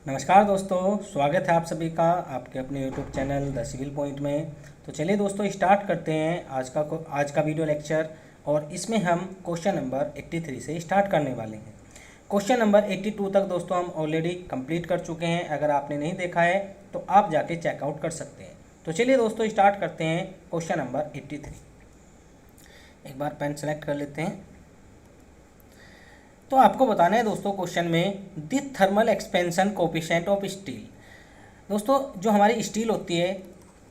नमस्कार दोस्तों, स्वागत है आप सभी का आपके अपने YouTube channel the civil point में। तो चलिए दोस्तों स्टार्ट करते हैं आज का वीडियो लेक्चर। और इसमें हम क्वेश्चन नंबर 83 से स्टार्ट करने वाले हैं। क्वेश्चन नंबर 82 तक दोस्तों हम ऑलरेडी कंप्लीट कर चुके हैं। अगर आपने नहीं देखा है तो आप जाके चेकआउट कर सकते हैं। तो चलिए दोस्तों स्टार्ट करते हैं क्वेश्चन नंबर 83। एक बार पेन सेलेक्ट कर लेते हैं। तो आपको बताना है दोस्तों क्वेश्चन में the thermal expansion coefficient of steel. दोस्तों जो हमारी स्टील होती है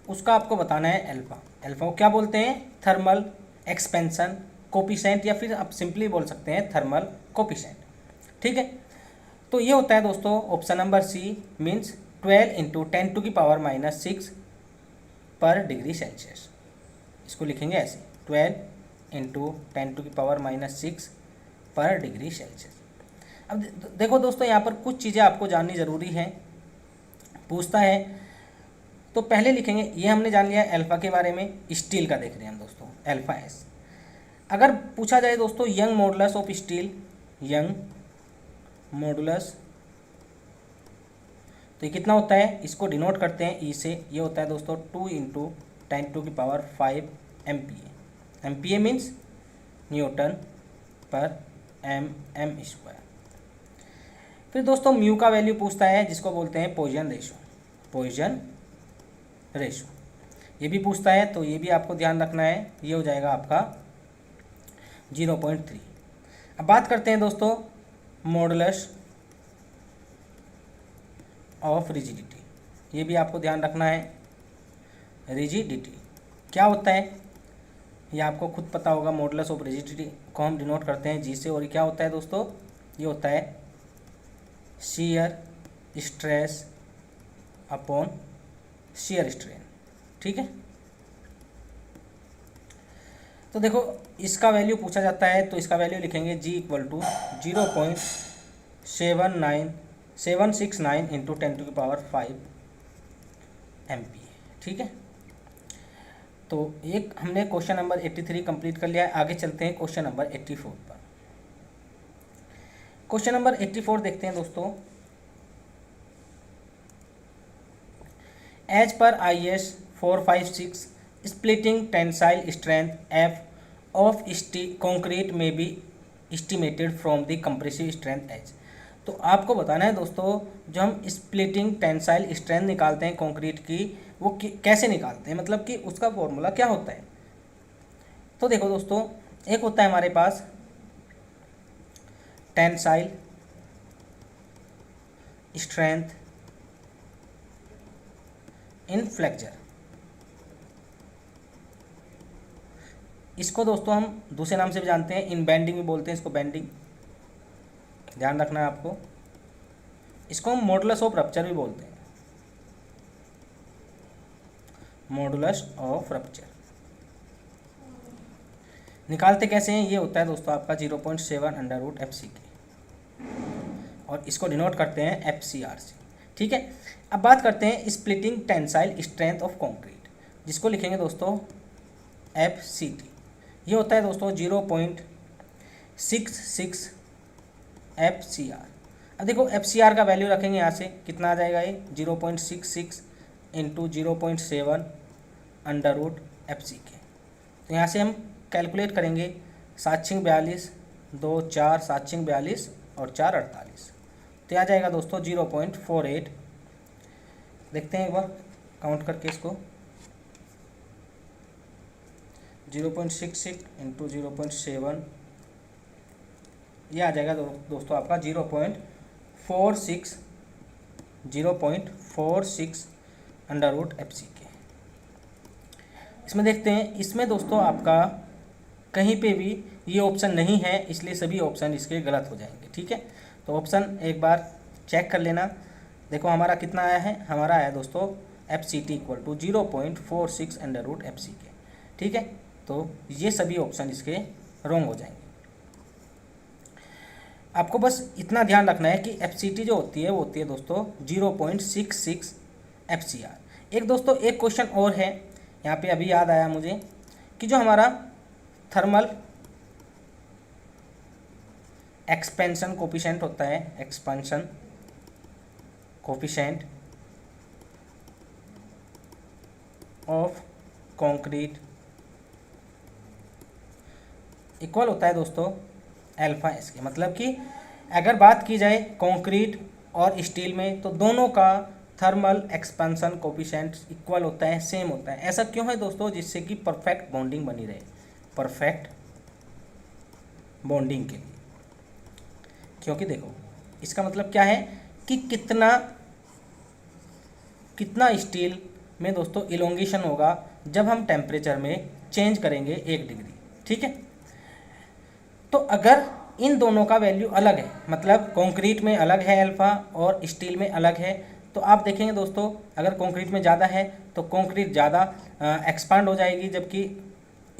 उसका आपको बताना है अल्फा। अल्फा को क्या बोलते हैं? थर्मल एक्सपेंशन कोफिशिएंट, या फिर आप सिंपली बोल सकते हैं थर्मल कोफिशिएंट। ठीक है, तो ये होता है दोस्तों option number C, means 12 into 10⁻⁻6 per degree Celsius. इसको लिखेंगे ऐसे 12 इंटू 10⁻⁻6 पर डिग्री सेल्सियस। अब देखो दोस्तों यहाँ पर कुछ चीज़ें आपको जाननी ज़रूरी है। पूछता है तो पहले लिखेंगे, ये हमने जान लिया अल्फा के बारे में। स्टील का देख रहे हैं हम दोस्तों, अल्फा एस। अगर पूछा जाए दोस्तों young modulus of steel, young modulus, तो ये कितना होता है? इसको डिनोट करते हैं ई से। ये होता है दोस्तों 2 into 10⁵ MPa। MPa means Newton पर एम स्क्वायर। फिर दोस्तों म्यू का वैल्यू पूछता है जिसको बोलते हैं पॉइजन रेशो। पॉइजन रेशो ये भी पूछता है, तो ये भी आपको ध्यान रखना है। ये हो जाएगा आपका 0.3। अब बात करते हैं दोस्तों मॉडुलस ऑफ रिजिडिटी। ये भी आपको ध्यान रखना है। रिजिडिटी क्या होता है ये आपको खुद पता होगा। मॉडुलस ऑफ रिजिडिटी को हम डिनोट करते हैं जी से। और ये क्या होता है दोस्तों? ये होता है shear stress upon shear strain. ठीक है, तो देखो इसका वैल्यू पूछा जाता है तो इसका वैल्यू लिखेंगे जी इक्वल टू 0.769 इंटू 10⁵ MPa। ठीक है, तो एक हमने क्वेश्चन नंबर 83 कंप्लीट कर लिया है। आगे चलते हैं क्वेश्चन नंबर 84 पर। क्वेश्चन नंबर 84 देखते हैं दोस्तों। As per IS 456 splitting tensile strength F of concrete में be estimated from the compressive strength H। तो आपको बताना है दोस्तों जो हम स्प्लिटिंग टेंसाइल स्ट्रेंथ निकालते हैं कंक्रीट की, वो कैसे निकालते हैं, मतलब कि उसका फॉर्मूला क्या होता है। तो देखो दोस्तों, एक होता है हमारे पास टेंसाइल स्ट्रेंथ इन फ्लेक्चर। इसको दोस्तों हम दूसरे नाम से भी जानते हैं, इन बेंडिंग भी बोलते हैं इसको, बेंडिंग। ध्यान रखना है आपको। इसको हम मॉडुलस ऑफ रप्चर भी बोलते हैं, मॉडुलस ऑफ रप्चर। निकालते कैसे हैं? ये होता है दोस्तों आपका 0.7 √FC और इसको डिनोट करते हैं FCR से। ठीक है, अब बात करते हैं splitting tensile strength of concrete, जिसको लिखेंगे दोस्तों FCT। ये होता है दोस्तों 0.66 FCR। अब देखो FCR का वैल्यू रखेंगे यहाँ से, कितना आ जाएगा ये? 0.66 इंटू 0.7 √FC। तो यहाँ से हम कैलकुलेट करेंगे 742 2 4 742 और 4 48। तो आ जाएगा दोस्तों 0.48। देखते हैं एक बार काउंट करके इसको, 0.66 इंटू 0.7, ये आ जाएगा दोस्तों आपका 0.46 √FC। इसमें देखते हैं, इसमें दोस्तों आपका कहीं पे भी ये ऑप्शन नहीं है, इसलिए सभी ऑप्शन इसके गलत हो जाएंगे। ठीक है, तो ऑप्शन एक बार चेक कर लेना। देखो हमारा कितना आया है, हमारा आया दोस्तों FCT इक्वल टू 0.46 √FC। ठीक है, तो ये सभी ऑप्शन इसके रॉन्ग हो जाएंगे। आपको बस इतना ध्यान रखना है कि FCT जो होती है वो होती है दोस्तों 0.66 FCR। एक दोस्तों एक क्वेश्चन और है यहाँ पे, अभी याद आया मुझे, कि जो हमारा थर्मल एक्सपेंशन कोफिशिएंट होता है, expansion coefficient of concrete equal होता है दोस्तों अल्फा एस के। मतलब कि अगर बात की जाए कंक्रीट और स्टील में तो दोनों का थर्मल एक्सपेंशन कोफिशिएंट इक्वल होता है, सेम होता है। ऐसा क्यों है दोस्तों? जिससे कि परफेक्ट बॉन्डिंग बनी रहे, परफेक्ट बॉन्डिंग के लिए। क्योंकि देखो इसका मतलब क्या है कि कितना स्टील में दोस्तों इलोंगेशन होगा जब हम टेम्परेचर में चेंज करेंगे 1 डिग्री, ठीक है। तो अगर इन दोनों का वैल्यू अलग है, मतलब कंक्रीट में अलग है अल्फा और स्टील में अलग है, तो आप देखेंगे दोस्तों अगर कंक्रीट में ज़्यादा है तो कंक्रीट ज़्यादा एक्सपांड हो जाएगी, जबकि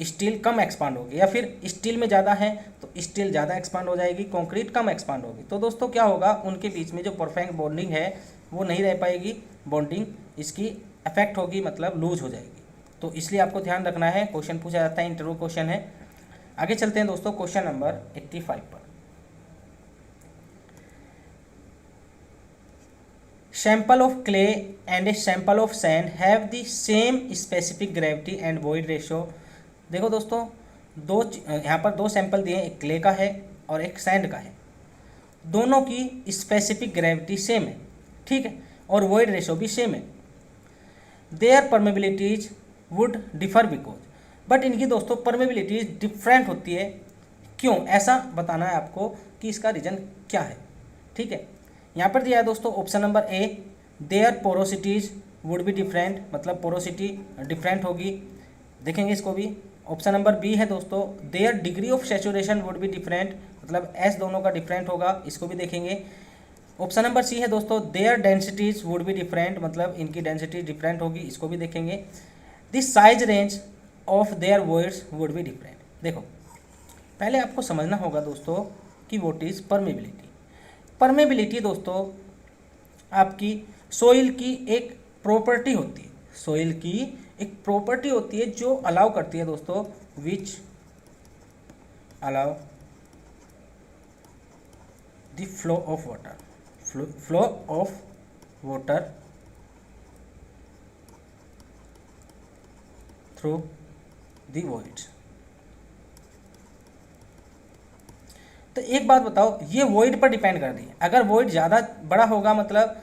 स्टील कम एक्सपांड होगी। या फिर स्टील में ज़्यादा है तो स्टील ज़्यादा एक्सपांड हो जाएगी, कंक्रीट कम एक्सपांड होगी। तो दोस्तों क्या होगा, उनके बीच में जो परफेक्ट बॉन्डिंग है वो नहीं रह पाएगी, बॉन्डिंग इसकी अफेक्ट होगी, मतलब लूज हो जाएगी। तो इसलिए आपको ध्यान रखना है, क्वेश्चन पूछा जाता है, इंटरव्यू क्वेश्चन है। आगे चलते हैं दोस्तों क्वेश्चन नंबर 85 पर। Sample of clay and a sample of sand have the same specific gravity and void ratio. देखो दोस्तों यहाँ पर दो सैंपल दिए हैं, एक क्ले का है और एक सैंड का है। दोनों की स्पेसिफिक ग्रेविटी सेम है, ठीक है, और वॉइड रेशियो भी सेम है। Their permeabilities would differ because, but इनकी दोस्तों परमेबिलिटीज डिफरेंट होती है। क्यों? ऐसा बताना है आपको कि इसका रीज़न क्या है, ठीक है। यहाँ पर दिया है दोस्तों option number A, their porosities would be different, मतलब पोरोसिटी डिफरेंट होगी, देखेंगे इसको भी। ऑप्शन नंबर बी है दोस्तों, their degree of saturation would be different, मतलब एस दोनों का डिफरेंट होगा, इसको भी देखेंगे। ऑप्शन नंबर सी है दोस्तों, their densities would be different, मतलब इनकी डेंसिटी डिफरेंट होगी, इसको भी देखेंगे। This size range of their voids would be different. देखो पहले आपको समझना होगा दोस्तों कि व्हाट इज परमेबिलिटी। परमेबिलिटी दोस्तों आपकी सोइल की एक प्रॉपर्टी होती है, सोइल की एक प्रॉपर्टी होती है जो अलाउ करती है दोस्तों, which allow the flow of water, flow of water through the voids. तो एक बात बताओ, ये वॉइड पर डिपेंड कर रही है। अगर वॉइड ज़्यादा बड़ा होगा, मतलब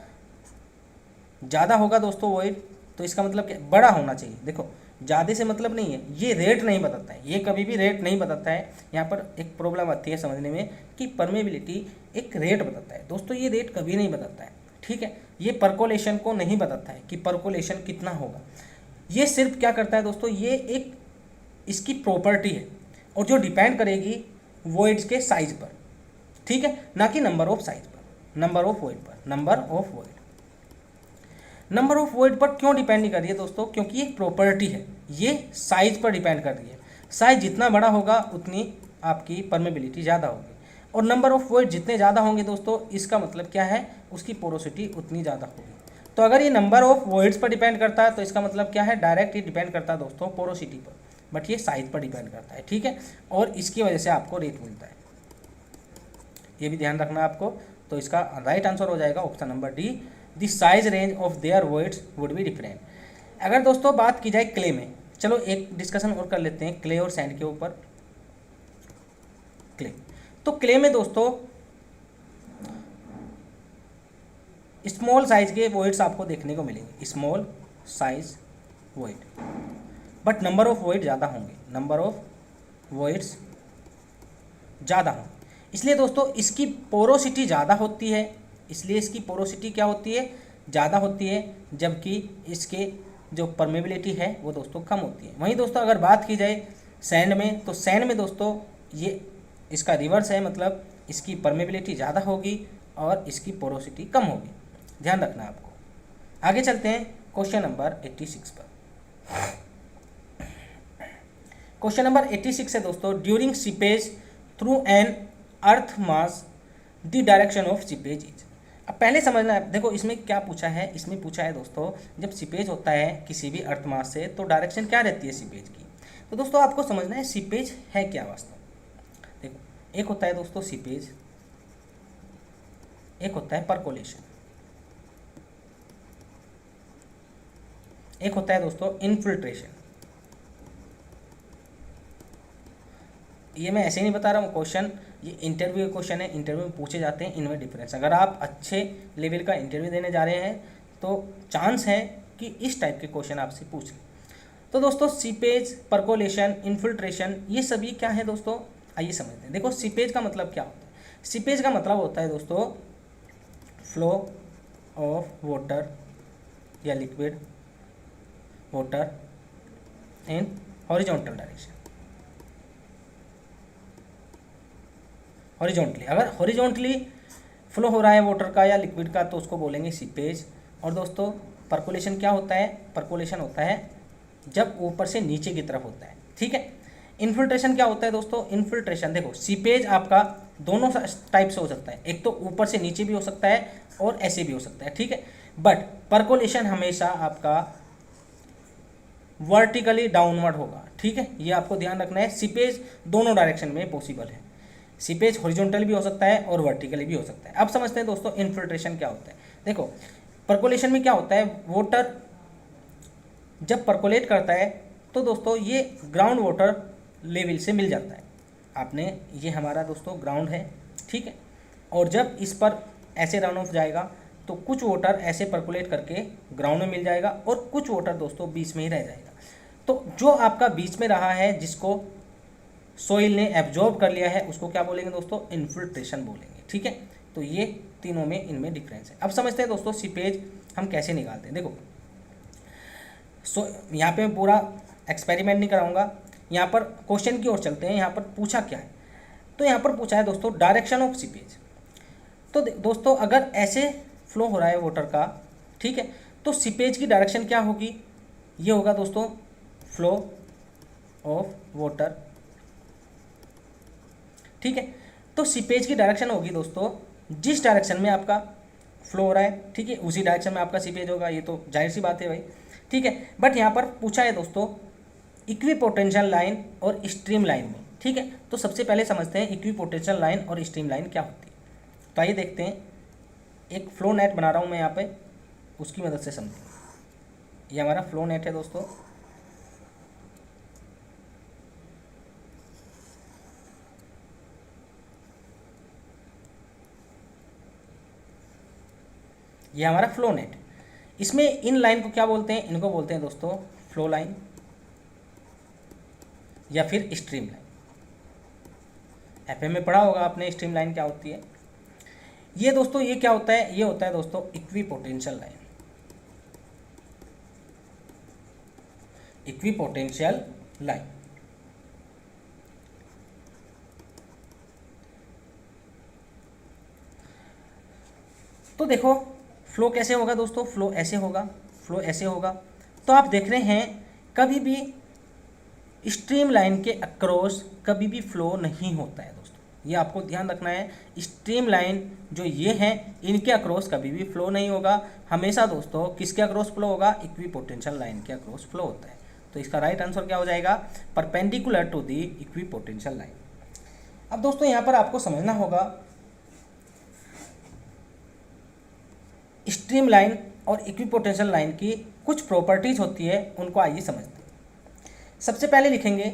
ज़्यादा होगा दोस्तों वॉइड, तो इसका मतलब क्या, बड़ा होना चाहिए। देखो ज़्यादा से मतलब नहीं है, ये रेट नहीं बताता है, ये कभी भी रेट नहीं बताता है। यहाँ पर एक प्रॉब्लम आती है समझने में कि परमेबिलिटी एक रेट बताता है दोस्तों, ये रेट कभी नहीं बताता है, ठीक है। ये परकोलेशन को नहीं बताता है कि परकोलेशन कितना होगा। ये सिर्फ क्या करता है दोस्तों, ये एक इसकी प्रॉपर्टी है और जो डिपेंड करेगी वॉइड्स के साइज पर, ठीक है, ना कि नंबर ऑफ साइज पर, नंबर ऑफ वॉइड पर। नंबर ऑफ वॉइड पर क्यों डिपेंड नहीं कर रही है दोस्तों? क्योंकि ये प्रॉपर्टी है, ये साइज पर डिपेंड कर रही है। साइज जितना बड़ा होगा उतनी आपकी परमेबिलिटी ज़्यादा होगी, और नंबर ऑफ वॉइड जितने ज़्यादा होंगे दोस्तों, इसका मतलब क्या है, उसकी पोरोसिटी उतनी ज़्यादा होगी। तो अगर ये नंबर ऑफ वॉइड्स पर डिपेंड करता है तो इसका मतलब क्या है, डायरेक्ट ये डिपेंड करता है दोस्तों पोरोसिटी पर, बट ये साइज पर डिपेंड करता है, ठीक है। और इसकी वजह से आपको रेट मिलता है, ये भी ध्यान रखना आपको। तो इसका राइट आंसर हो जाएगा option number D, the size range of their voids would be different. अगर दोस्तों बात की जाए क्ले में, चलो एक डिस्कशन और कर लेते हैं क्ले और सैंड के ऊपर। क्ले, तो क्ले में दोस्तों स्मॉल साइज के वॉइड्स आपको देखने को मिलेंगे, small size void, but number of void ज़्यादा होंगे, नंबर ऑफ वॉइड्स ज़्यादा होंगे। इसलिए दोस्तों इसकी पोरोसिटी ज़्यादा होती है, इसलिए इसकी पोरोसिटी क्या होती है, ज़्यादा होती है, जबकि इसके जो परमेबिलिटी है वो दोस्तों कम होती है। वहीं दोस्तों अगर बात की जाए सैंड में, तो सैंड में दोस्तों ये इसका रिवर्स है, मतलब इसकी परमेबिलिटी ज़्यादा होगी और इसकी पोरोसिटी कम होगी, ध्यान रखना आपको। आगे चलते हैं क्वेश्चन नंबर 86 पर। क्वेश्चन नंबर 86 है दोस्तों, during seepage through an earth mass the direction of seepage is. अब पहले समझना है, देखो इसमें क्या पूछा है, इसमें पूछा है दोस्तों जब सीपेज होता है किसी भी अर्थ मास से तो डायरेक्शन क्या रहती है सीपेज की। तो दोस्तों आपको समझना है सीपेज है क्या वास्तव। देखो एक होता है दोस्तों सीपेज, एक होता है परकोलेशन। एक होता है दोस्तों इन्फिल्ट्रेशन। ये मैं ऐसे नहीं बता रहा हूँ क्वेश्चन, ये इंटरव्यू क्वेश्चन है, इंटरव्यू में पूछे जाते हैं, इनमें डिफरेंस। अगर आप अच्छे लेवल का इंटरव्यू देने जा रहे हैं तो चांस है कि इस टाइप के क्वेश्चन आपसे पूछ लें। तो दोस्तों सीपेज, परकोलेशन, इन्फिल्ट्रेशन, ये सभी क्या है दोस्तों, आइए समझते हैं। देखो सीपेज का मतलब क्या होता है। सीपेज का मतलब होता है दोस्तों फ्लो ऑफ वाटर या liquid water in horizontal direction. Horizontally, अगर हॉरिजॉन्टली फ्लो हो रहा है वाटर का या लिक्विड का तो उसको बोलेंगे सीपेज। और दोस्तों परकोलेशन क्या होता है, परकोलेशन होता है जब ऊपर से नीचे की तरफ होता है, ठीक है। इन्फिल्ट्रेशन क्या होता है दोस्तों, इन्फिल्ट्रेशन देखो सीपेज आपका दोनों टाइप से हो सकता है, एक तो ऊपर से नीचे भी हो सकता है और ऐसे भी हो सकता है, ठीक है। बट परकोलेशन हमेशा आपका वर्टिकली डाउनवर्ड होगा, ठीक है, ये आपको ध्यान रखना है। सीपेज दोनों डायरेक्शन में पॉसिबल है, सीपेज हॉरिजॉन्टली भी हो सकता है और वर्टिकली भी हो सकता है। अब समझते हैं दोस्तों इन्फिल्ट्रेशन क्या होता है। देखो परकोलेशन में क्या होता है, वाटर जब परकोलेट करता है तो दोस्तों ये ग्राउंड वाटर लेवल से मिल जाता है। आपने, ये हमारा दोस्तों ग्राउंड है, ठीक है, और जब इस पर ऐसे रन ऑफ जाएगा तो कुछ वाटर ऐसे परकोलेट करके ग्राउंड में मिल जाएगा और कुछ वाटर दोस्तों बीच में ही रह जाएगा। तो जो आपका बीच में रहा है जिसको सोइल ने एब्जॉर्ब कर लिया है उसको क्या बोलेंगे दोस्तों, इन्फिल्ट्रेशन बोलेंगे, ठीक है। तो ये तीनों में इनमें डिफरेंस है। अब समझते हैं दोस्तों सीपेज हम कैसे निकालते हैं। देखो यहाँ पे मैं पूरा एक्सपेरिमेंट नहीं कराऊंगा, यहाँ पर क्वेश्चन की ओर चलते हैं। यहाँ पर पूछा क्या है, तो यहाँ पर पूछा है दोस्तों डायरेक्शन ऑफ सीपेज। तो दोस्तों अगर ऐसे फ्लो हो रहा है वाटर का, ठीक है, तो सीपेज की डायरेक्शन क्या होगी, ये होगा दोस्तों फ्लो ऑफ वाटर, ठीक है। तो सीपेज की डायरेक्शन होगी दोस्तों जिस डायरेक्शन में आपका फ्लो हो रहा है, ठीक है, उसी डायरेक्शन में आपका सीपेज होगा, ये तो जाहिर सी बात है भाई, ठीक है। बट यहाँ पर पूछा है दोस्तों इक्विपोटेंशियल लाइन और स्ट्रीम लाइन में, ठीक है। तो सबसे पहले समझते हैं इक्विपोटेंशियल लाइन और स्ट्रीम लाइन क्या होती है। तो आइए देखते हैं, एक फ्लो नेट बना रहा हूँ मैं यहाँ पे, उसकी मदद से समझें। ये हमारा फ्लो नेट है दोस्तों, ये हमारा फ्लो नेट। इसमें इन लाइन को क्या बोलते हैं, इनको बोलते हैं दोस्तों फ्लो लाइन या फिर स्ट्रीम लाइन। एफएम में पढ़ा होगा आपने स्ट्रीम लाइन क्या होती है। ये दोस्तों ये क्या होता है, ये होता है दोस्तों इक्विपोटेंशियल लाइन, इक्विपोटेंशियल लाइन। तो देखो फ्लो कैसे होगा दोस्तों, फ्लो ऐसे होगा, फ्लो ऐसे होगा। तो आप देख रहे हैं कभी भी स्ट्रीम लाइन के अक्रॉस कभी भी फ्लो नहीं होता है दोस्तों, ये आपको ध्यान रखना है। स्ट्रीम लाइन जो ये हैं इनके अक्रॉस कभी भी फ्लो नहीं होगा, हमेशा दोस्तों किसके अक्रॉस फ्लो होगा, इक्विपोटेंशियल लाइन के अक्रॉस फ्लो होता है। तो इसका राइट आंसर क्या हो जाएगा, perpendicular to the equipotential line. अब दोस्तों यहाँ पर आपको समझना होगा स्ट्रीम लाइन और इक्विपोटेंशियल लाइन की कुछ प्रॉपर्टीज होती है, उनको आइए समझते हैं। सबसे पहले लिखेंगे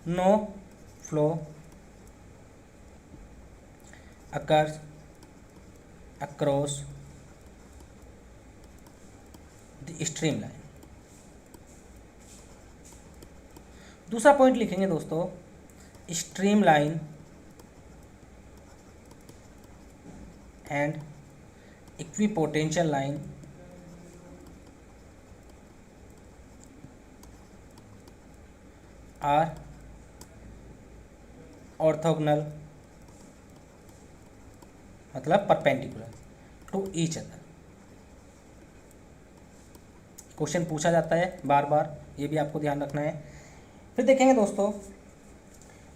no flow occurs across the stream line. दूसरा पॉइंट लिखेंगे दोस्तों stream line and equipotential line are orthogonal, मतलब perpendicular to each other. Question पूछा जाता है बार बार, ये भी आपको ध्यान रखना है। फिर देखेंगे दोस्तों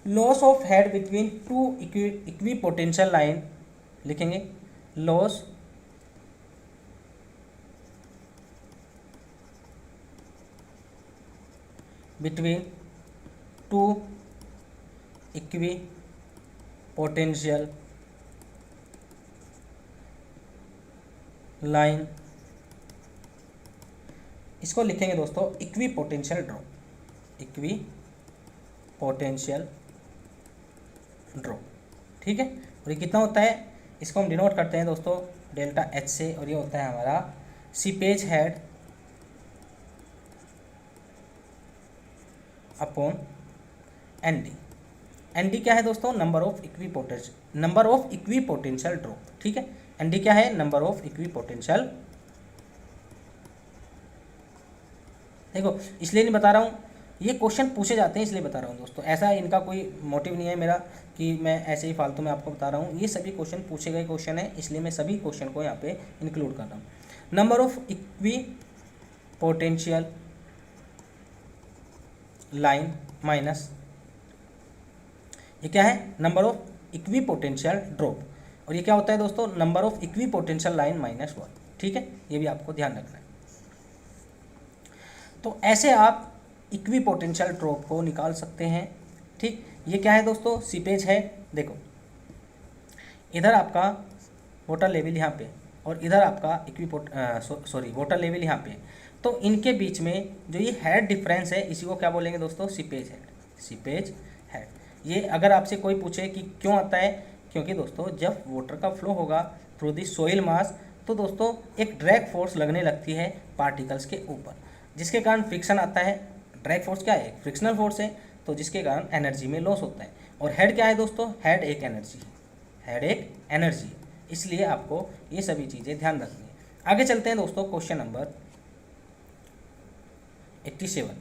loss of head between two equipotential line, लिखेंगे loss between two equipotential line इसको लिखेंगे दोस्तों equipotential drop, equipotential drop, ठीक है। और ये कितना होता है, इसको हम डिनोट करते हैं दोस्तों डेल्टा एच से, और ये होता है हमारा seepage head upon N D. N D क्या है दोस्तों, number of equipotential drop, ठीक है। एन डी क्या है, नंबर ऑफ इक्वी पोटेंशियल। देखो इसलिए नहीं बता रहा हूँ, ये क्वेश्चन पूछे जाते हैं इसलिए बता रहा हूँ दोस्तों, ऐसा इनका कोई मोटिव नहीं है मेरा कि मैं ऐसे ही फालतू में आपको बता रहा हूँ। ये सभी क्वेश्चन पूछे गए क्वेश्चन है, इसलिए मैं सभी क्वेश्चन को यहाँ पे इंक्लूड कर रहा हूँ। Number of equi potential line minus, ये क्या है, number of equipotential drop, और ये क्या होता है दोस्तों, number of equi potential line minus 1, ठीक है। ये भी आपको ध्यान रखना है। तो ऐसे आप इक्वी पोटेंशियल ड्रॉप को निकाल सकते हैं, ठीक। ये क्या है दोस्तों, सीपेज है। देखो इधर आपका वाटर लेवल यहाँ पे और इधर आपका वाटर लेवल यहाँ पे, तो इनके बीच में जो ये हेड डिफरेंस है इसी को क्या बोलेंगे दोस्तों, सीपेज हेड, सीपेज हेड। ये अगर आपसे कोई पूछे कि क्यों आता है, क्योंकि दोस्तों जब वाटर का फ्लो होगा थ्रू दी सोइल मास, तो दोस्तों एक ड्रैग फोर्स लगने लगती है पार्टिकल्स के ऊपर, जिसके कारण फ्रिक्शन आता है। ड्रैग फोर्स क्या है, फ्रिक्शनल फोर्स है, तो जिसके कारण एनर्जी में लॉस होता है। और हेड क्या है दोस्तों, हेड एक एनर्जी है, हेड एक एनर्जी है, इसलिए आपको ये सभी चीज़ें ध्यान रखनी है। आगे चलते हैं दोस्तों, question number 87।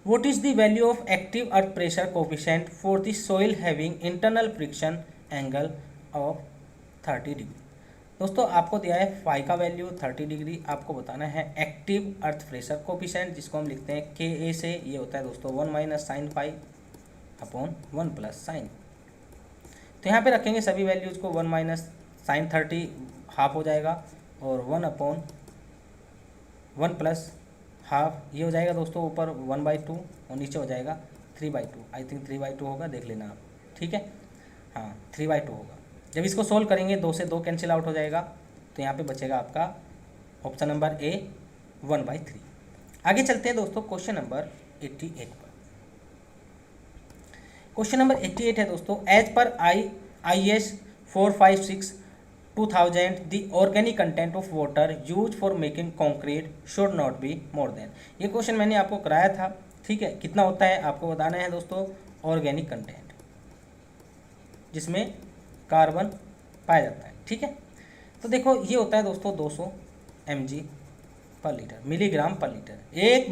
What is the value of active earth pressure coefficient for the soil having internal friction angle of 30 degree. दोस्तों आपको दिया है फाई का वैल्यू 30 डिग्री, आपको बताना है एक्टिव अर्थ प्रेशर कोफिशिएंट, जिसको हम लिखते हैं के ए से, ये होता है दोस्तों 1 minus sine phi upon 1 plus sine. तो यहाँ पे रखेंगे सभी वैल्यूज़ को, 1 माइनस साइन 30 हाफ हो जाएगा, और 1 अपॉन 1 प्लस हाफ, ये हो जाएगा दोस्तों ऊपर 1/2 और नीचे हो जाएगा 3/2। आई थिंक 3/2 होगा, देख लेना आप, ठीक है। हाँ 3/2 होगा। जब इसको सोल्व करेंगे 2 से 2 कैंसिल आउट हो जाएगा, तो यहाँ पे बचेगा आपका ऑप्शन नंबर ए 1/3। आगे चलते हैं दोस्तों क्वेश्चन नंबर 88 पर। क्वेश्चन नंबर 88 है दोस्तों, as per IS 456/2000 the organic content of water use for making concrete should not be more than. ये क्वेश्चन मैंने आपको कराया था, ठीक है। कितना होता है आपको बताना है दोस्तों, ऑर्गेनिक कंटेंट जिसमें कार्बन पाया जाता है, ठीक है। तो देखो ये होता है दोस्तों 200 mg पर लीटर, मिलीग्राम पर लीटर। 1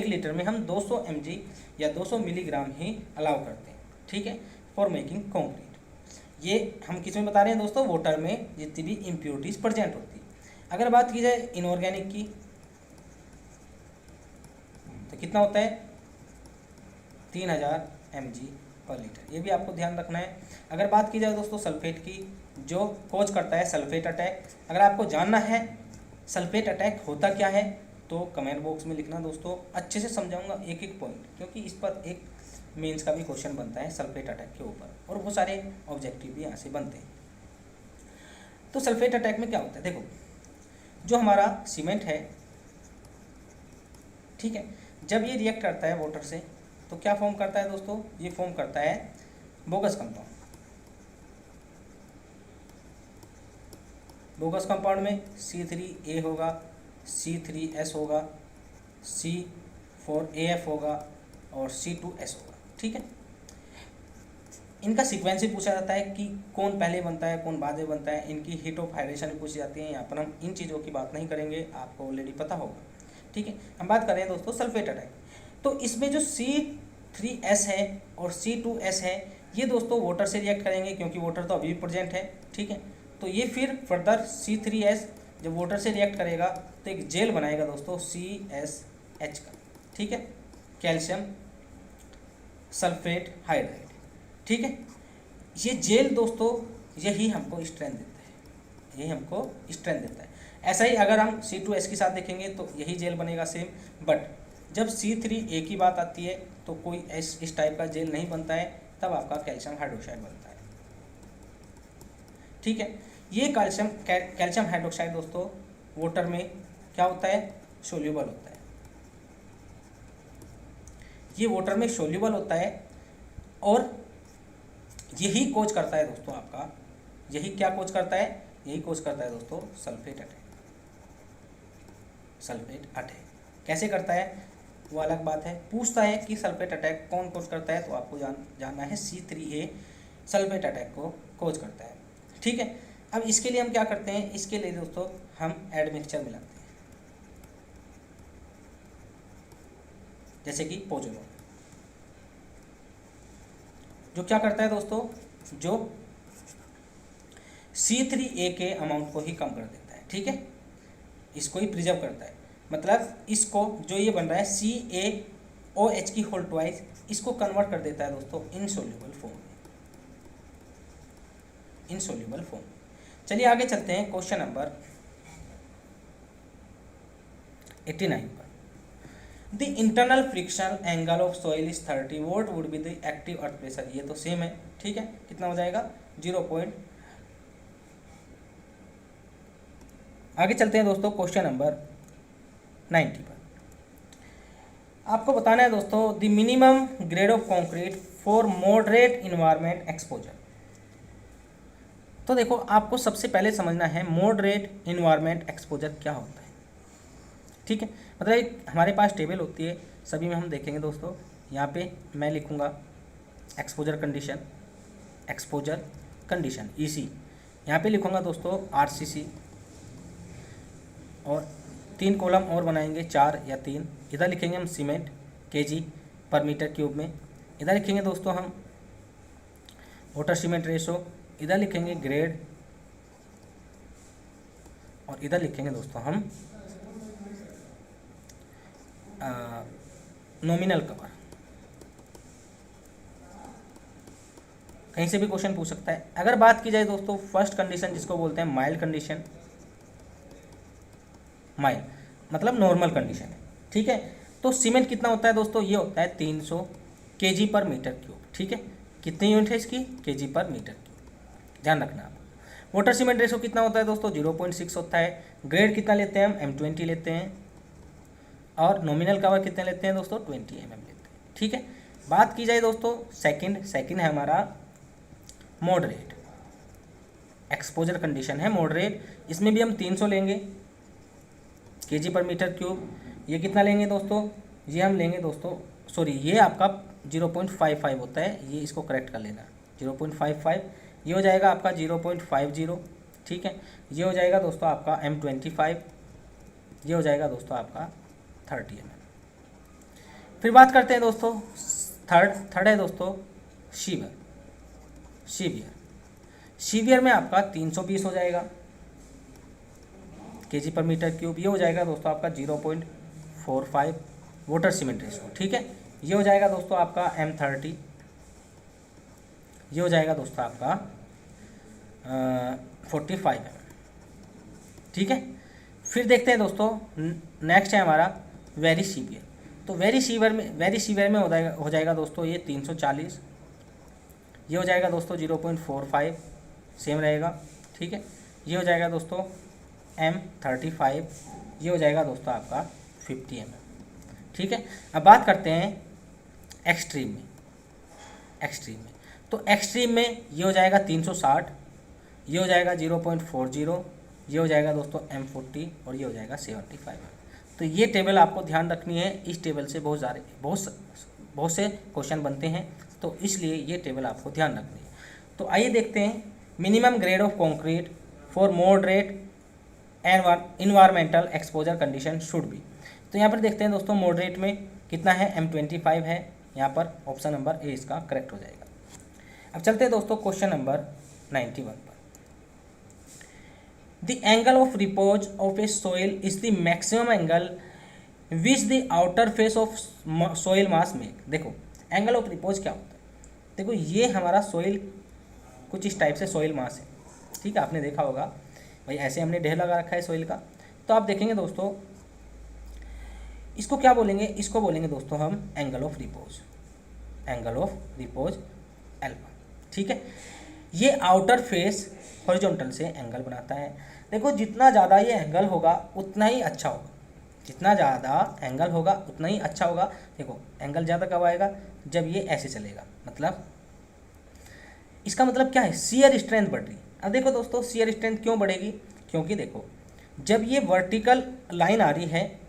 लीटर में हम 200 mg या 200 मिलीग्राम ही अलाउ करते हैं, ठीक है, फॉर मेकिंग कॉन्क्रीट। ये हम किस में बता रहे हैं दोस्तों, वाटर में जितनी भी इम्प्योरिटीज प्रेजेंट होती है। अगर बात की जाए इनऑर्गेनिक की, तो कितना होता है 3000 mg पर लीटर, ये भी आपको ध्यान रखना है। अगर बात की जाए दोस्तों सल्फेट की, जो कोज करता है सल्फेट अटैक, अगर आपको जानना है सल्फेट अटैक होता क्या है तो कमेंट बॉक्स में लिखना दोस्तों, अच्छे से समझाऊंगा एक एक पॉइंट, क्योंकि इस पर एक मेंस का भी क्वेश्चन बनता है सल्फेट अटैक के ऊपर, और बहुत सारे ऑब्जेक्टिव भी यहाँ से बनते हैं। तो सल्फेट अटैक में क्या होता है, देखो जो हमारा सीमेंट है, ठीक है, जब ये रिएक्ट करता है वाटर से तो क्या फॉर्म करता है दोस्तों, ये फॉर्म करता है बोगस कंपाउंड। बोगस कंपाउंड में C3A होगा, C3S होगा, C4AF होगा और C2S होगा, ठीक है। इनका सीक्वेंस भी पूछा जाता है कि कौन पहले बनता है कौन बाद में बनता है, इनकी हीट ऑफ हाइड्रेशन भी पूछी जाती है। यहाँ पर हम इन चीज़ों की बात नहीं करेंगे, आपको ऑलरेडी पता होगा, ठीक है। हम बात कर रहे हैं दोस्तों सल्फेट अटैक। तो इसमें जो C3S है और C2S है, ये दोस्तों वाटर से रिएक्ट करेंगे, क्योंकि वाटर तो अभी भी प्रेजेंट है, ठीक है। तो ये फिर फर्दर C3S जब वाटर से रिएक्ट करेगा तो एक जेल बनाएगा दोस्तों CSH का, ठीक है, कैल्शियम सल्फेट हाइड्राइड, ठीक है। ये जेल दोस्तों यही हमको स्ट्रेंथ देता है, यही हमको स्ट्रेंथ देता है। ऐसा ही अगर हम C2S के साथ देखेंगे तो यही जेल बनेगा सेम, बट जब C3A की बात आती है तो कोई इस टाइप का जेल नहीं बनता है, तब आपका कैल्शियम हाइड्रोक्साइड बनता है, ठीक है। ये कैल्शियम हाइड्रोक्साइड दोस्तों वाटर में क्या होता है, सोल्यूबल होता है। ये वाटर में सोल्यूबल होता है और यही कोज करता है दोस्तों आपका, यही क्या कोज करता है, यही कोज करता है दोस्तों सल्फेट अटैक। सल्फेट अटैक कैसे करता है वो अलग बात है। पूछता है कि सल्फेट अटैक कौन कोज करता है, तो आपको जानना है C3A सल्फेट अटैक को कोज करता है। ठीक है, अब इसके लिए हम क्या करते हैं, इसके लिए दोस्तों हम एडमिक्सचर मिलाते हैं, जैसे कि पोजोलॉन, जो क्या करता है दोस्तों, जो C3A के अमाउंट को ही कम कर देता है। ठीक है, इसको ही प्रिजर्व करता है, मतलब इसको जो ये बन रहा है CaOH की होल ट्वाइस, इसको कन्वर्ट कर देता है दोस्तों इनसोल्यूबल फॉर्म में, इनसोल्यूबल फॉर्म। चलिए आगे चलते हैं क्वेश्चन नंबर 89 पर। The internal friction angle of soil is 30, vote would be the active earth pressure. ये तो सेम है, ठीक है, कितना हो जाएगा 0. आगे चलते हैं दोस्तों क्वेश्चन नंबर 90 पर। आपको बताना है दोस्तों the minimum grade of concrete for moderate environment exposure. तो देखो आपको सबसे पहले समझना है मॉडरेट इन्वायरमेंट एक्सपोजर क्या होता है। ठीक है, मतलब एक हमारे पास टेबल होती है, सभी में हम देखेंगे दोस्तों। यहाँ पे मैं लिखूँगा exposure condition, exposure condition EC, यहाँ पे लिखूँगा दोस्तों RCC, और 3 कॉलम और बनाएंगे, 4 या 3। इधर लिखेंगे हम सीमेंट kg पर मीटर क्यूब में, इधर लिखेंगे दोस्तों हम वाटर सीमेंट रेशो, इधर लिखेंगे ग्रेड, और इधर लिखेंगे दोस्तों हम नॉमिनल कवर। कहीं से भी क्वेश्चन पूछ सकता है। अगर बात की जाए दोस्तों फर्स्ट कंडीशन, जिसको बोलते हैं माइल्ड कंडीशन, माइल्ड मतलब नॉर्मल कंडीशन है। ठीक है, तो सीमेंट कितना होता है दोस्तों, ये होता है 300 kg पर मीटर क्यूब। ठीक है, कितनी यूनिट है इसकी, kg पर मीटर क्यूब, ध्यान रखना आप। वाटर सीमेंट रेशो कितना होता है दोस्तों, 0.6 होता है। ग्रेड कितना लेते हैं हम, M20 लेते हैं, और नॉमिनल कवर कितने लेते हैं दोस्तों, 20 mm लेते हैं। ठीक है, बात की जाए दोस्तों सेकंड है हमारा मॉडरेट एक्सपोजर कंडीशन है, मॉडरेट। इसमें भी हम 300 लेंगे kg पर मीटर क्यूब। ये कितना लेंगे दोस्तों, ये हम लेंगे दोस्तों, सॉरी ये आपका 0.55 होता है, ये इसको करेक्ट कर लेना, 0.55। ये हो जाएगा आपका 0.50। ठीक है, ये हो जाएगा दोस्तों आपका M25, ये हो जाएगा दोस्तों आपका 30 mm। फिर बात करते हैं दोस्तों थर्ड है दोस्तों सीवियर में आपका 320 हो जाएगा kg पर मीटर क्यूब। ये हो जाएगा दोस्तों आपका 0.45 वाटर सीमेंट रेशो। ठीक है, ये हो जाएगा दोस्तों आपका M30, ये हो जाएगा दोस्तों आपका 45 mm। ठीक है, फिर देखते हैं दोस्तों नेक्स्ट है हमारा वेरी सीवियर। तो वेरी सीवियर में हो जाएगा दोस्तों ये 340, ये हो जाएगा दोस्तों 0.45, सेम रहेगा। ठीक है, ये हो जाएगा दोस्तों M35, ये हो जाएगा दोस्तों आपका 50 mm। ठीक है, अब बात करते हैं एक्सट्रीम में। तो एक्सट्रीम में ये हो जाएगा 360, ये हो जाएगा 0.40, ये हो जाएगा दोस्तों M40, और ये हो जाएगा 75। तो ये टेबल आपको ध्यान रखनी है, इस टेबल से बहुत से क्वेश्चन बनते हैं, तो इसलिए ये टेबल आपको ध्यान रखनी है। तो आइए देखते हैं minimum grade of concrete for moderate environmental exposure condition should be. तो यहाँ पर देखते हैं दोस्तों मॉडरेट में कितना है, M25 है, यहाँ पर ऑप्शन नंबर ए इसका करेक्ट हो जाएगा। अब चलते हैं दोस्तों क्वेश्चन नंबर 91 पर। The angle of repose of A soil is the maximum angle which the outer face of soil mass make. देखो एंगल ऑफ रिपोज क्या होता है, देखो ये हमारा सोइल कुछ इस टाइप से सोइल मास है। ठीक है, आपने देखा होगा भाई ऐसे हमने ढेर लगा रखा है सोइल का। तो आप देखेंगे दोस्तों इसको क्या बोलेंगे, इसको बोलेंगे दोस्तों हम एंगल ऑफ रिपोज, एल्फा। ठीक है, ये आउटर फेस हॉरिजॉन्टल से एंगल बनाता है। देखो जितना ज़्यादा ये एंगल होगा उतना ही अच्छा होगा, जितना ज़्यादा एंगल होगा उतना ही अच्छा होगा। देखो एंगल ज़्यादा कब आएगा, जब ये ऐसे चलेगा, मतलब इसका मतलब क्या है, शियर स्ट्रेंथ बढ़ रही है। अब देखो दोस्तों शियर स्ट्रेंथ क्यों बढ़ेगी, क्योंकि देखो जब ये वर्टिकल लाइन आ रही है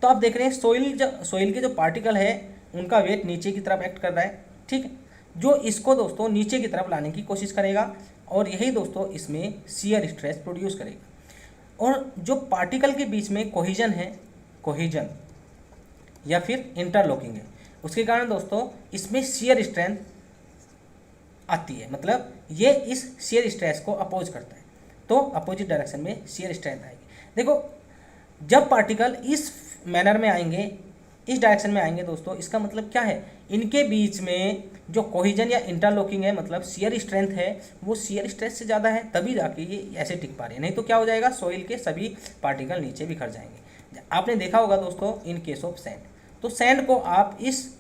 तो आप देख रहे हैं सोइल के जो पार्टिकल है उनका वेट नीचे की तरफ एक्ट कर रहा है, ठीक है, जो इसको दोस्तों नीचे की तरफ लाने की कोशिश करेगा और यही दोस्तों इसमें शियर स्ट्रेस प्रोड्यूस करेगा। और जो पार्टिकल के बीच में कोहिजन है, कोहिजन या फिर इंटरलॉकिंग है, उसके कारण दोस्तों इसमें शियर स्ट्रेंथ आती है, मतलब ये इस शियर स्ट्रेस को अपोज करता है, तो अपोजिट डायरेक्शन में शियर स्ट्रेंथ आएगी। देखो जब पार्टिकल इस मैनर में आएंगे, इस डायरेक्शन में आएंगे दोस्तों, इसका मतलब क्या है, इनके बीच में जो कोहिजन या इंटरलॉकिंग है, मतलब शियर स्ट्रेंथ है, वो शियर स्ट्रेस से ज़्यादा है, तभी जाके ये ऐसे टिक पा रहे हैं। नहीं तो क्या हो जाएगा, सोइल के सभी पार्टिकल नीचे बिखर जाएंगे। आपने देखा होगा दोस्तों इन केस ऑफ सैंड, तो सैंड को आप इस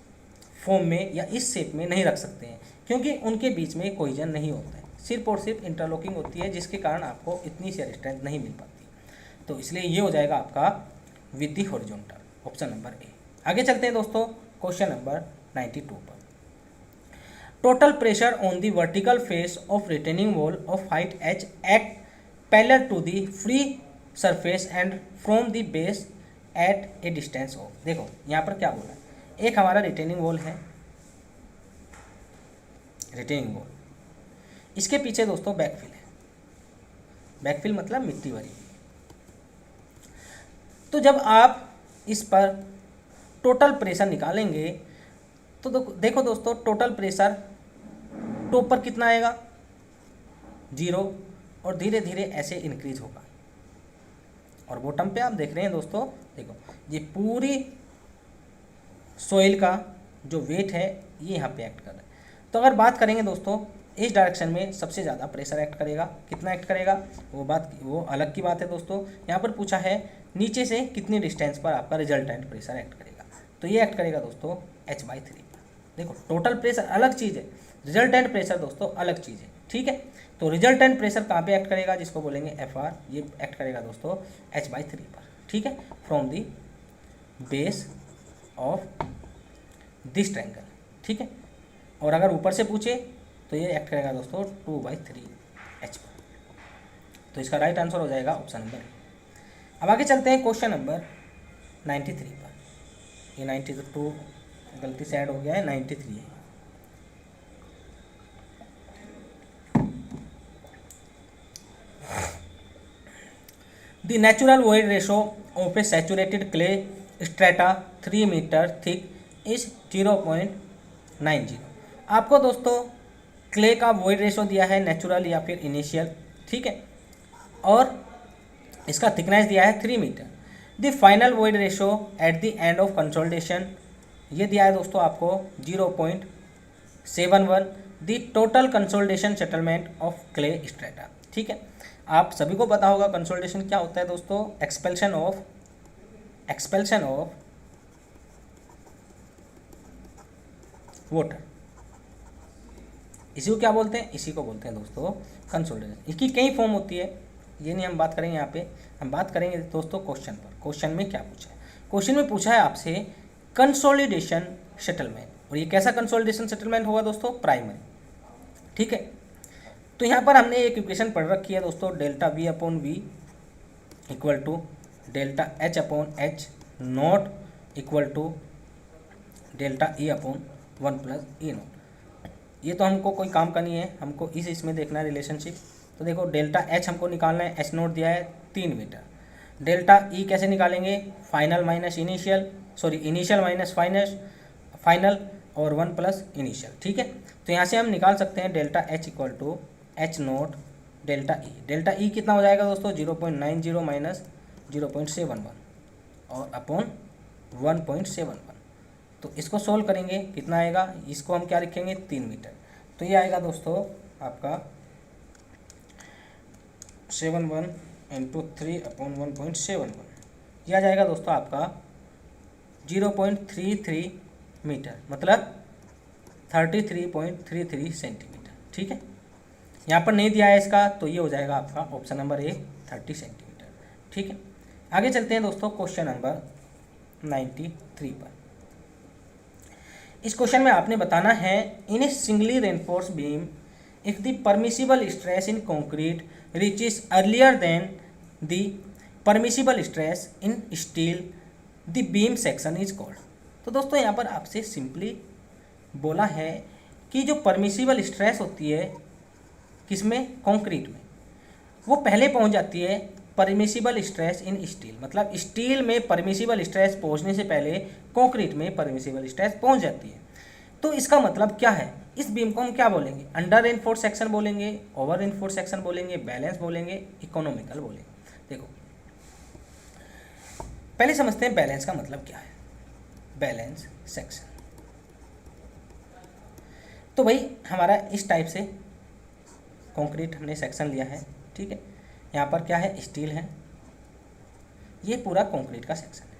फॉर्म में या इस शेप में नहीं रख सकते हैं, क्योंकि उनके बीच में कोहिजन नहीं होता है, सिर्फ और सिर्फ इंटरलॉकिंग होती है, जिसके कारण आपको इतनी शियर स्ट्रेंथ नहीं मिल पाती। तो इसलिए ये हो जाएगा आपका with the horizontal, option number A. आगे चलते हैं दोस्तों क्वेश्चन नंबर 92 पर। Total pressure on the vertical face of retaining wall of height h act parallel to the free surface and from the base at a distance of. देखो यहाँ पर क्या बोला है, एक हमारा रिटेनिंग वॉल है, रिटेनिंग वॉल, इसके पीछे दोस्तों बैकफिल है, बैकफिल मतलब मिट्टी भरी। तो जब आप इस पर टोटल प्रेशर निकालेंगे तो देखो दोस्तों टोटल प्रेशर टॉप पर कितना आएगा, 0, और धीरे धीरे ऐसे इंक्रीज होगा। और बॉटम पे आप देख रहे हैं दोस्तों, देखो ये पूरी सोइल का जो वेट है ये यहाँ पे एक्ट कर रहा है। तो अगर बात करेंगे दोस्तों इस डायरेक्शन में सबसे ज़्यादा प्रेशर एक्ट करेगा, कितना एक्ट करेगा वो अलग की बात है दोस्तों। यहाँ पर पूछा है नीचे से कितनी डिस्टेंस पर आपका रिजल्टेंट प्रेशर एक्ट करेगा, तो ये एक्ट करेगा दोस्तों h/3 पर। देखो टोटल प्रेशर अलग चीज़ है, रिजल्टेंट प्रेशर दोस्तों अलग चीज़ है, ठीक है। तो रिजल्टेंट प्रेशर कहाँ पे एक्ट करेगा, जिसको बोलेंगे FR, ये एक्ट करेगा दोस्तों h/3 पर, ठीक है, from the base of this triangle, ठीक है। और अगर ऊपर से पूछे तो ये एक्ट करेगा दोस्तों 2/3 h पर। तो इसका राइट आंसर हो जाएगा ऑप्शन नंबर ए। अब आगे चलते हैं क्वेश्चन नंबर 93 पर। ये 92 गलती से ऐड हो गया है, 93 है। The natural void ratio of a saturated clay strata 3 meter thick is 0.90। आपको दोस्तों क्ले का वॉइड रेशो दिया है, नेचुरल या फिर इनिशियल, ठीक है, और इसका थिकनेस दिया है 3 meter. The final void ratio at the end of consolidation ये दिया है दोस्तों आपको 0.71। The total consolidation settlement of clay strata, ठीक है। आप सभी को पता होगा कंसोलिडेशन क्या होता है दोस्तों, एक्सपेल्शन ऑफ वाटर, इसी को क्या बोलते हैं, इसी को बोलते हैं दोस्तों कंसोलिडेशन। इसकी कई फॉर्म होती है, ये नहीं हम बात करेंगे यहाँ पे, हम बात करेंगे दोस्तों क्वेश्चन पर। क्वेश्चन में क्या पूछा है, क्वेश्चन में पूछा है आपसे कंसोलिडेशन सेटलमेंट, और ये कैसा कंसोलिडेशन सेटलमेंट होगा दोस्तों, प्राइमरी, ठीक है। तो यहाँ पर हमने एक इक्वेशन पढ़ रखी है दोस्तों, delta V/V equal to delta H/H not equal to delta E/1 plus E0। ये तो हमको कोई काम का नहीं है, हमको इसमें देखना है रिलेशनशिप। तो देखो डेल्टा H हमको निकालना है, H0 दिया है 3 मीटर। डेल्टा E कैसे निकालेंगे, final minus initial, sorry initial minus final और 1 प्लस इनिशियल, ठीक है। तो यहाँ से हम निकाल सकते हैं delta H equal to H0 delta E। Delta E कितना हो जाएगा दोस्तों, 0.90 माइनस 0.71 और अपॉन 1.71। तो इसको सोल्व करेंगे कितना आएगा, इसको हम क्या लिखेंगे 3 मीटर। तो ये आएगा दोस्तों आपका 71 इंटू 3/1.71, यह आ जाएगा दोस्तों आपका 0.33 मीटर, मतलब 33.33 सेंटीमीटर, ठीक है। यहाँ पर नहीं दिया है इसका, तो ये हो जाएगा आपका ऑप्शन नंबर ए 30 सेंटीमीटर। ठीक है, आगे चलते हैं दोस्तों क्वेश्चन नंबर 93 पर। इस क्वेश्चन में आपने बताना है in a singly reinforce beam if the permissible stress in concrete reaches earlier than the permissible stress in steel the beam section is called. तो दोस्तों यहाँ पर आपसे सिंपली बोला है कि जो परमिसिबल स्ट्रेस होती है किसमें, कंक्रीट में, वो पहले पहुंच जाती है परमिसिबल स्ट्रेस इन स्टील, मतलब स्टील में परमिसिबल स्ट्रेस पहुंचने से पहले कंक्रीट में परमिसिबल स्ट्रेस पहुंच जाती है। तो इसका मतलब क्या है, इस बीम को हम क्या बोलेंगे, अंडर रेनफोर्स सेक्शन बोलेंगे, ओवर रेनफोर्स सेक्शन बोलेंगे, बैलेंस बोलेंगे, इकोनॉमिकल बोलेंगे। देखो पहले समझते हैं बैलेंस का मतलब क्या है। बैलेंस सेक्शन तो भाई हमारा इस टाइप से कंक्रीट हमने सेक्शन लिया है, ठीक है, यहाँ पर क्या है, स्टील है, ये पूरा कंक्रीट का सेक्शन है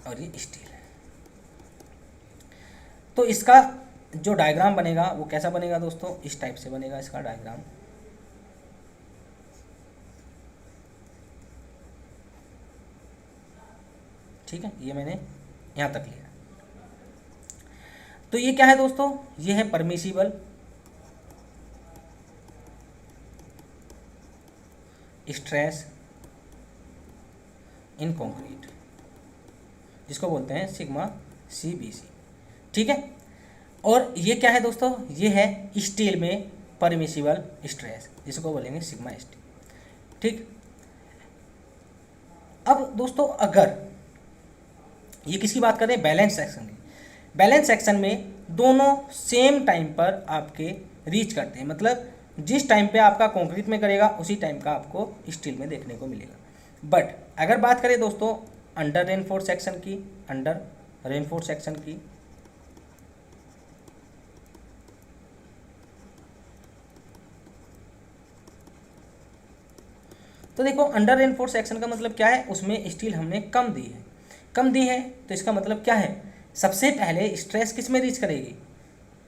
और ये स्टील है। तो इसका जो डायग्राम बनेगा वो कैसा बनेगा दोस्तों, इस टाइप से बनेगा इसका डायग्राम। ठीक है, ये मैंने यहाँ तक लिया। तो ये क्या है दोस्तों, ये है परमिसिबल स्ट्रेस इन कंक्रीट, जिसको बोलते हैं सिग्मा CBC। ठीक है, और ये क्या है दोस्तों, ये है स्टील में परमिसिबल स्ट्रेस, जिसको बोलेंगे सिग्मा ST। ठीक, अब दोस्तों अगर ये किसकी बात कर रहे हैं, बैलेंस सेक्शन की। बैलेंस सेक्शन में दोनों सेम टाइम पर आपके रीच करते हैं, मतलब जिस टाइम पे आपका कंक्रीट में करेगा उसी टाइम का आपको स्टील में देखने को मिलेगा। बट अगर बात करें दोस्तों अंडर रेनफोर्स सेक्शन की, अंडर रेनफोर्स सेक्शन की, तो देखो अंडर रेनफोर्स सेक्शन का मतलब क्या है, उसमें स्टील हमने कम दी है। कम दी है तो इसका मतलब क्या है, सबसे पहले स्ट्रेस किस में रीच करेगी,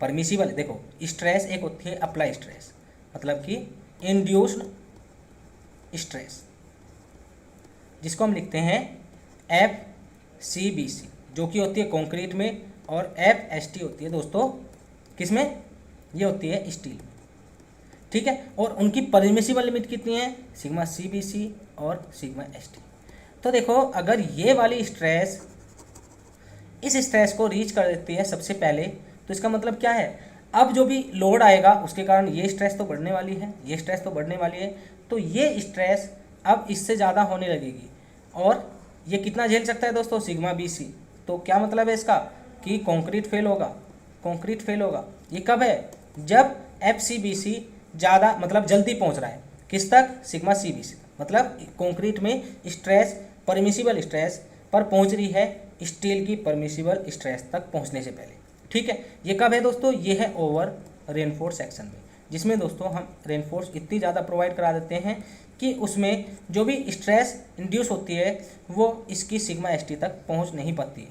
परमिसिबल। देखो स्ट्रेस एक होती है अप्लाई स्ट्रेस, मतलब कि इंड्यूस्ड स्ट्रेस, जिसको हम लिखते हैं FCBC, जो कि होती है कंक्रीट में, और FST होती है दोस्तों किसमें, ये होती है स्टील में। ठीक है, और उनकी परमिसिबल लिमिट कितनी है, सिग्मा CBC और सिग्मा ST। तो देखो अगर ये वाली स्ट्रेस इस स्ट्रेस को रीच कर देती है सबसे पहले, तो इसका मतलब क्या है, अब जो भी लोड आएगा उसके कारण ये स्ट्रेस तो बढ़ने वाली है, ये स्ट्रेस तो बढ़ने वाली है, तो ये स्ट्रेस अब इससे ज़्यादा होने लगेगी। और ये कितना झेल सकता है दोस्तों, सिग्मा BC। तो क्या मतलब है इसका, कि कंक्रीट फेल होगा, कंक्रीट फेल होगा। ये कब है, जब FCBC ज़्यादा मतलब जल्दी पहुंच रहा है किस तक, सिग्मा CBC, मतलब कंक्रीट में स्ट्रेस परमिसिबल स्ट्रेस पर पहुंच रही है स्टील की परमिसिबल स्ट्रेस तक पहुंचने से पहले। ठीक है, ये कब है दोस्तों, ये है ओवर रेनफोर्स सेक्शन में, जिसमें दोस्तों हम रेनफोर्स इतनी ज़्यादा प्रोवाइड करा देते हैं कि उसमें जो भी स्ट्रेस इंड्यूस होती है वो इसकी सिग्मा ST तक पहुंच नहीं पाती है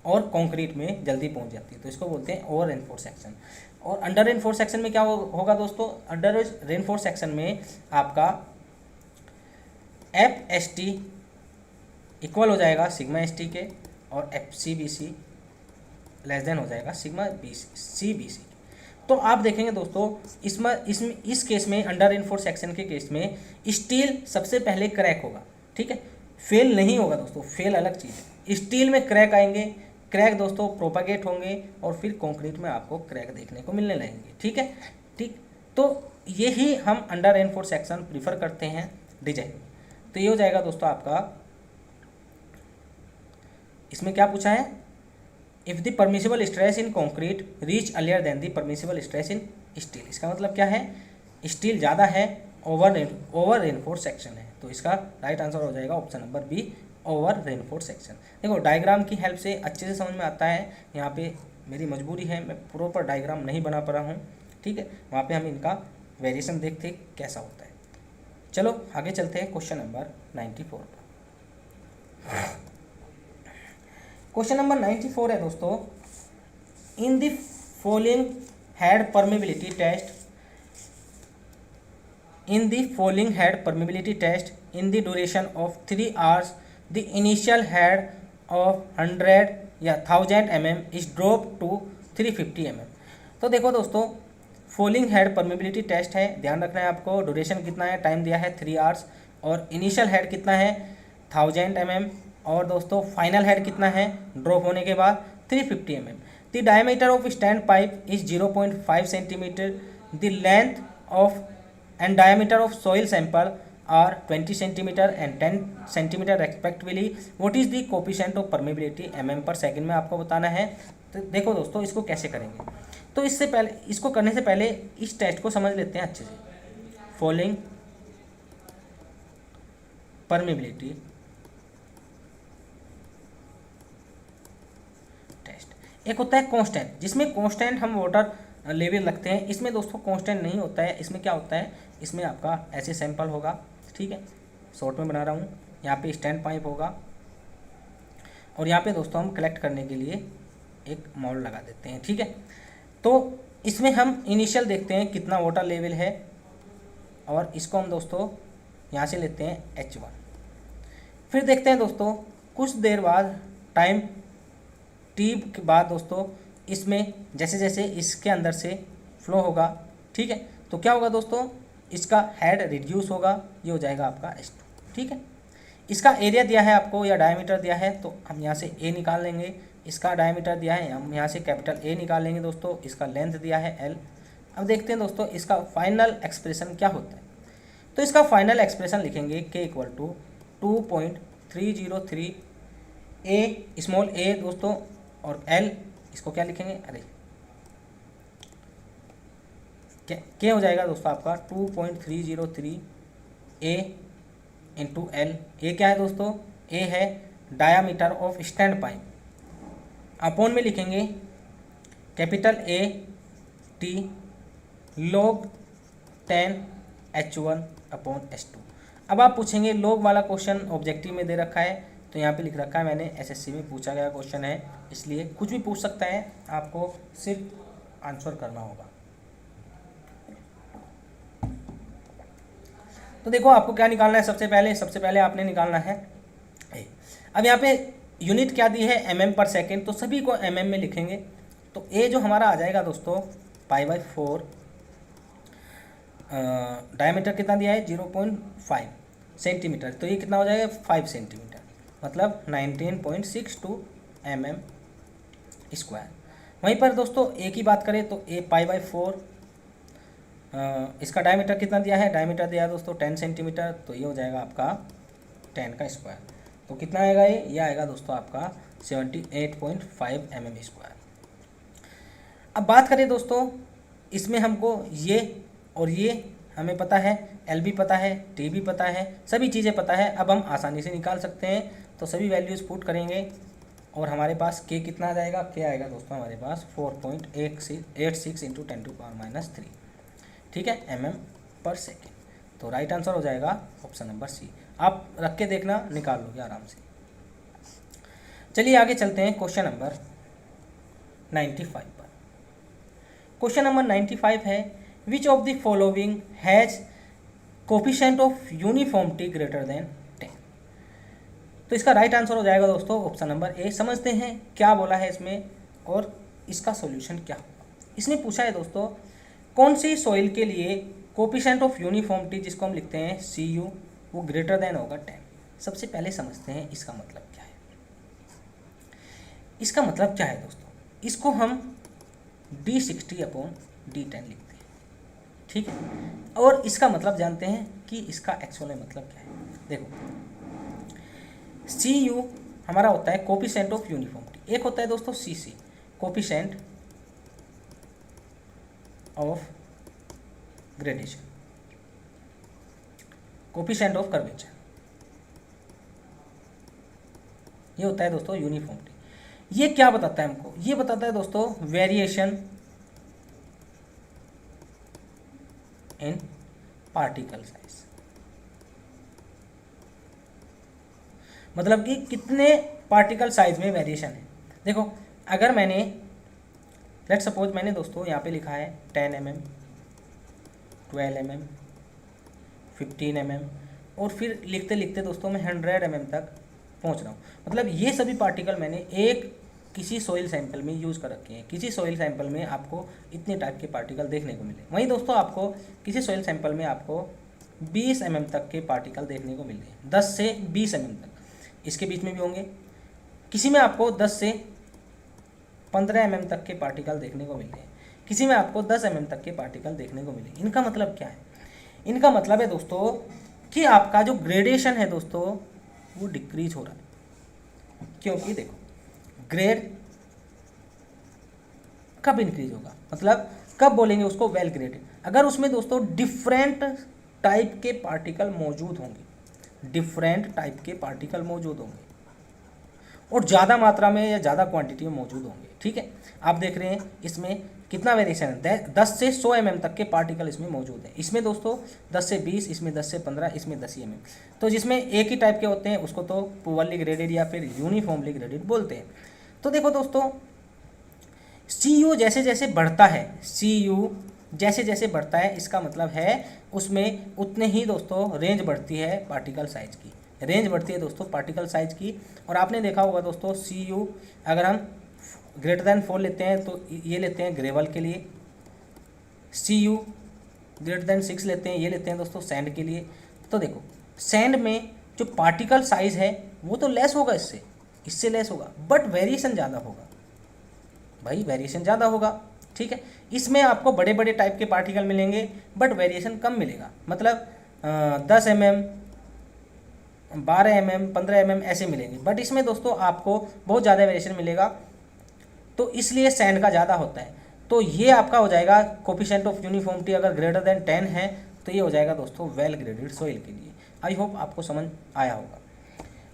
और कंक्रीट में जल्दी पहुंच जाती है, तो इसको बोलते हैं ओवर रेनफोर्स सेक्शन। और अंडर रेनफोर्स सेक्शन में क्या होगा दोस्तों, अंडर रेनफोर्स सेक्शन में आपका FST इक्वल हो जाएगा सिग्मा ST के, और FCBC लेस देन हो जाएगा सिग्मा CBC। तो आप देखेंगे दोस्तों इसमें इस केस में अंडर रेनफोर्स सेक्शन के केस में स्टील सबसे पहले क्रैक होगा। ठीक है, फेल नहीं होगा दोस्तों, फेल अलग चीज़ है। स्टील में क्रैक आएंगे, क्रैक दोस्तों प्रोपागेट होंगे और फिर कंक्रीट में आपको क्रैक देखने को मिलने लगेंगे। ठीक है, ठीक, तो यही हम अंडर रेनफोर्स सेक्शन प्रीफर करते हैं डिजाइन में। तो ये हो जाएगा दोस्तों आपका, इसमें क्या पूछा है, if the permissible stress in concrete reach earlier than the permissible stress in steel. इसका मतलब क्या है, स्टील ज़्यादा है, ओवर रेनफोर्स सेक्शन है, तो इसका राइट आंसर हो जाएगा option number B, over reinforce section. देखो डायग्राम की हेल्प से अच्छे से समझ में आता है, यहाँ पे मेरी मजबूरी है मैं प्रॉपर डायग्राम नहीं बना पा रहा हूँ। ठीक है, वहाँ पे हम इनका वेरिएशन देखते कैसा होता है। चलो आगे चलते हैं क्वेश्चन नंबर 94 पर। क्वेश्चन नंबर 94 है दोस्तों, in the following had permeability test in the following had permeability test in the duration of 3 hours, the initial head of 100 या 1000 mm is dropped to 350 mm। तो देखो दोस्तों, फॉलिंग हेड परमेबिलिटी टेस्ट है, ध्यान रखना है आपको। ड्यूरेशन कितना है, टाइम दिया है 3 आवर्स, और इनिशियल हेड कितना है 1000 mm, और दोस्तों फाइनल हेड कितना है ड्रॉप होने के बाद 350 mm। The diameter of stand pipe is 0.5 centimeter, the length of and diameter of soil sample are 20 centimeter and 10 centimeter respectively. What is the coefficient of permeability mm per second में आपको बताना है। तो देखो दोस्तों, इसको कैसे करेंगे, तो इससे पहले, इसको करने से पहले इस टेस्ट को समझ लेते हैं अच्छे से। फॉलोइंग परमेबिलिटी टेस्ट, एक होता है कांस्टेंट, जिसमें कांस्टेंट हम वाटर लेवल रखते हैं। इसमें दोस्तों कांस्टेंट नहीं होता है, इसमें क्या होता है, इसमें आपका ऐसे सैंपल होगा, ठीक है, शॉर्ट में बना रहा हूँ। यहाँ पे स्टैंड पाइप होगा, और यहाँ पे दोस्तों हम कलेक्ट करने के लिए एक मॉल लगा देते हैं, ठीक है। तो इसमें हम इनिशियल देखते हैं कितना वाटर लेवल है, और इसको हम दोस्तों यहाँ से लेते हैं H1। फिर देखते हैं दोस्तों कुछ देर बाद, टाइम T के बाद दोस्तों, इसमें जैसे जैसे इसके अंदर से फ्लो होगा, ठीक है, तो क्या होगा दोस्तों, इसका हेड रिड्यूस होगा, ये हो जाएगा आपका H2, ठीक है। इसका एरिया दिया है आपको या डायमीटर दिया है, तो हम यहाँ से A निकाल लेंगे। इसका डायमीटर दिया है, हम यहाँ से कैपिटल A निकाल लेंगे दोस्तों। इसका लेंथ दिया है L। अब देखते हैं दोस्तों इसका फाइनल एक्सप्रेशन क्या होता है। तो इसका फाइनल एक्सप्रेशन लिखेंगे K = 2.303 A स्मॉल a दोस्तों, और L इसको क्या लिखेंगे, अरे क्या हो जाएगा दोस्तों आपका 2.303 A इंटू L। ए क्या है दोस्तों, ए है diameter of stand pipe, upon में लिखेंगे capital A T log 10 H1 upon H2। अब आप पूछेंगे लॉग वाला क्वेश्चन ऑब्जेक्टिव में दे रखा है, तो यहाँ पे लिख रखा है मैंने, SSC में पूछा गया क्वेश्चन है, इसलिए कुछ भी पूछ सकता है, आपको सिर्फ आंसर करना होगा। तो देखो आपको क्या निकालना है, सबसे पहले आपने निकालना है A। अब यहाँ पे यूनिट क्या दी है, mm पर सेकेंड, तो सभी को mm में लिखेंगे। तो A जो हमारा आ जाएगा दोस्तों π/4, डायमीटर कितना दिया है 0.5 सेंटीमीटर, तो ये कितना हो जाएगा 5 सेंटीमीटर, मतलब 19.62 mm²। वहीं पर दोस्तों A की बात करें तो A π/4, इसका डायमीटर कितना दिया है, डायमीटर दिया है दोस्तों 10 सेंटीमीटर, तो ये हो जाएगा आपका 10 का स्क्वायर। तो कितना आएगा ये आएगा दोस्तों आपका 78.5 mm²। अब बात करें दोस्तों, इसमें हमको ये और ये हमें पता है, L भी पता है, T भी पता है, सभी चीज़ें पता है। अब हम आसानी से निकाल सकते हैं, तो सभी वैल्यूज़ पुट करेंगे और हमारे पास K कितना आ जाएगा, K आएगा दोस्तों हमारे पास 4.86 इंटू 10⁻³ ठीक है, mm/s। तो राइट आंसर हो जाएगा ऑप्शन नंबर C। आप रख के देखना, निकाल लोगे आराम से। चलिए आगे चलते हैं क्वेश्चन नंबर 95 पर। क्वेश्चन नंबर 95 है, which of the following has coefficient of uniformity greater than 10। तो इसका राइट आंसर हो जाएगा दोस्तों ऑप्शन नंबर A। समझते हैं क्या बोला है इसमें और इसका सॉल्यूशन क्या होगा। इसने पूछा है दोस्तों, कौन सी सॉइल के लिए कोफिशिएंट ऑफ यूनिफॉर्मिटी, जिसको हम लिखते हैं CU, वो ग्रेटर देन होगा 10। सबसे पहले समझते हैं इसका मतलब क्या है। इसका मतलब क्या है दोस्तों, इसको हम D60/D10 लिखते हैं, ठीक है, और इसका मतलब जानते हैं कि इसका एक्चुअल मतलब क्या है। देखो CU हमारा होता है कोफिशिएंट ऑफ यूनिफॉर्मिटी, एक होता है दोस्तों CC coefficient of gradation, coefficient of curvature, ये होता है दोस्तों यूनिफॉर्मिटी। ये क्या बताता है हमको, ये बताता है दोस्तों वेरिएशन इन पार्टिकल साइज, मतलब कि कितने पार्टिकल साइज में वेरिएशन है। देखो अगर मैंने लेट्स सपोज मैंने दोस्तों यहाँ पे लिखा है 10 mm, 12 mm, 15 mm, और फिर लिखते लिखते दोस्तों मैं 100 mm तक पहुँच रहा हूँ। मतलब ये सभी पार्टिकल मैंने एक किसी सॉइल सैंपल में यूज़ कर रखे हैं। किसी सॉइल सैंपल में आपको इतने टाइप के पार्टिकल देखने को मिले। वहीं दोस्तों आपको किसी सॉइल सैंपल में आपको 20 mm तक के पार्टिकल देखने को मिल रहे हैं, 10 से 20 mm तक, इसके बीच में भी होंगे। किसी में आपको 10 से 15 mm तक के पार्टिकल देखने को मिल रहे हैं, किसी में आपको 10 mm तक के पार्टिकल देखने को मिले। इनका मतलब क्या है? इनका मतलब है दोस्तों कि आपका जो ग्रेडेशन है दोस्तों वो डिक्रीज हो रहा है। क्योंकि देखो ग्रेड कब इंक्रीज होगा, मतलब कब बोलेंगे उसको वेल ग्रेडेड, अगर उसमें दोस्तों डिफरेंट टाइप के पार्टिकल मौजूद होंगे, डिफरेंट टाइप के पार्टिकल मौजूद होंगे और ज़्यादा मात्रा में या ज़्यादा क्वांटिटी में मौजूद होंगे। ठीक है, आप देख रहे हैं इसमें कितना वेरिएशन है, 10 से 100 mm तक के पार्टिकल इसमें मौजूद है। इसमें दोस्तों 10 से 20, इसमें 10 से 15, इसमें 10 mm। तो जिसमें एक ही टाइप के होते हैं उसको तो पुअरली ग्रेडेड या फिर यूनिफॉर्मली ग्रेडेड बोलते हैं। तो देखो दोस्तों CU जैसे जैसे बढ़ता है, CU जैसे जैसे बढ़ता है, इसका मतलब है उसमें उतने ही दोस्तों रेंज बढ़ती है पार्टिकल साइज की, रेंज बढ़ती है दोस्तों पार्टिकल साइज की। और आपने देखा होगा दोस्तों CU अगर हम ग्रेटर दैन 4 लेते हैं तो ये लेते हैं ग्रेवल के लिए, CU ग्रेटर दैन 6 लेते हैं, ये लेते हैं दोस्तों सैंड के लिए। तो देखो सैंड में जो पार्टिकल साइज है वो तो लेस होगा, इससे लेस होगा, बट वेरिएशन ज़्यादा होगा भाई, वेरिएशन ज़्यादा होगा। ठीक है, इसमें आपको बड़े बड़े टाइप के पार्टिकल मिलेंगे बट वेरिएशन कम मिलेगा, मतलब 10 mm, 12 mm, 15 mm ऐसे मिलेंगे। बट इसमें दोस्तों आपको बहुत ज़्यादा वेरिएशन मिलेगा, तो इसलिए सैंड का ज़्यादा होता है। तो ये आपका हो जाएगा कोफिशिएंट ऑफ यूनिफॉर्मिटी अगर ग्रेटर देन 10 है तो ये हो जाएगा दोस्तों वेल ग्रेडेड सॉइल के लिए। आई होप आपको समझ आया होगा।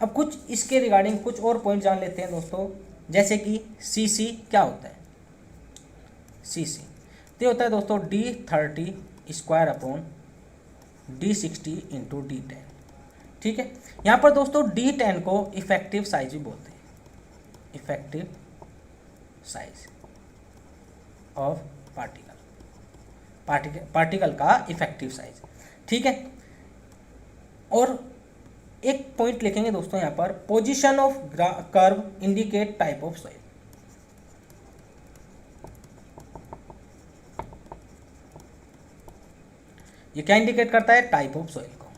अब कुछ इसके रिगार्डिंग कुछ और पॉइंट जान लेते हैं दोस्तों, जैसे कि CC क्या होता है। CC तो होता है दोस्तों D30² D60 इंटू D10। ठीक है, यहाँ पर दोस्तों D10 को इफेक्टिव साइज भी बोलते हैं, इफेक्टिव साइज ऑफ पार्टिकल का इफेक्टिव साइज। ठीक है, और एक पॉइंट लिखेंगे दोस्तों यहाँ पर, position of curve indicate type of soil. ये क्या इंडिकेट करता है? टाइप ऑफ सॉइल को।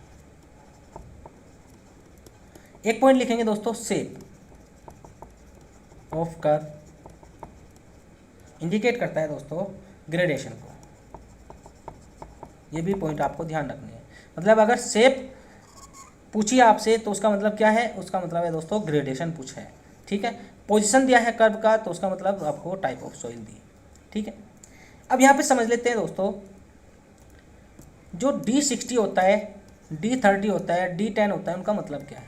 एक पॉइंट लिखेंगे दोस्तों, शेप ऑफ कर्व इंडिकेट करता है दोस्तों ग्रेडेशन को। ये भी पॉइंट आपको ध्यान रखने हैं, मतलब अगर शेप पूछिए आपसे तो उसका मतलब क्या है, उसका मतलब है दोस्तों ग्रेडेशन पूछा है। ठीक है, पोजीशन दिया है कर्व का तो उसका मतलब आपको टाइप ऑफ सॉइल दी। ठीक है, अब यहाँ पे समझ लेते हैं दोस्तों, जो D60 होता है, D30 होता है, D10 होता है, उनका मतलब क्या है।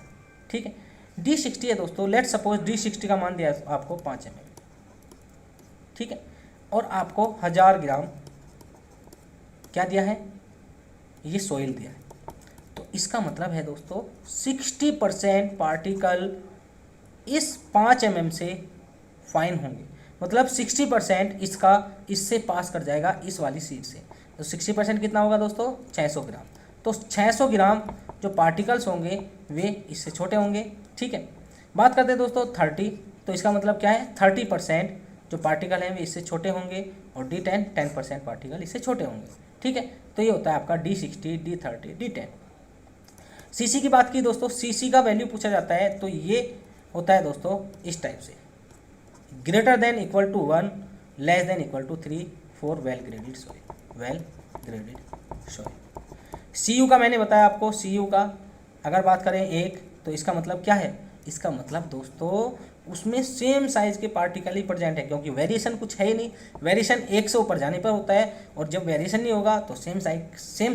ठीक है, D60 है दोस्तों, लेट्स सपोज D60 का मान दिया है आपको 5 mm। ठीक है, और आपको 1000 ग्राम क्या दिया है, ये सॉइल दिया है। तो इसका मतलब है दोस्तों 60% पार्टिकल इस 5 mm से फाइन होंगे, मतलब 60% इसका इससे पास कर जाएगा इस वाली सीट से। तो 60% कितना होगा दोस्तों, 600 ग्राम। तो 600 ग्राम जो पार्टिकल्स होंगे वे इससे छोटे होंगे। ठीक है, बात करते हैं दोस्तों 30, तो इसका मतलब क्या है, 30% जो पार्टिकल हैं वे इससे छोटे होंगे, और D10 10% पार्टिकल इससे छोटे होंगे। ठीक है, तो ये होता है आपका D60, D30, D10। CC की बात की दोस्तों, CC का वैल्यू पूछा जाता है तो ये होता है दोस्तों इस टाइप से, greater than equal to 1, less than equal to 3 for well graded soil, well graded soil. CU का मैंने बताया आपको, CU का अगर बात करें 1 तो इसका मतलब क्या है, इसका मतलब दोस्तों उसमें सेम साइज़ के पार्टिकल ही प्रेजेंट है, क्योंकि वेरिएशन कुछ है ही नहीं। वेरिएशन 1 से ऊपर जाने पर होता है, और जब वेरिएशन नहीं होगा तो सेम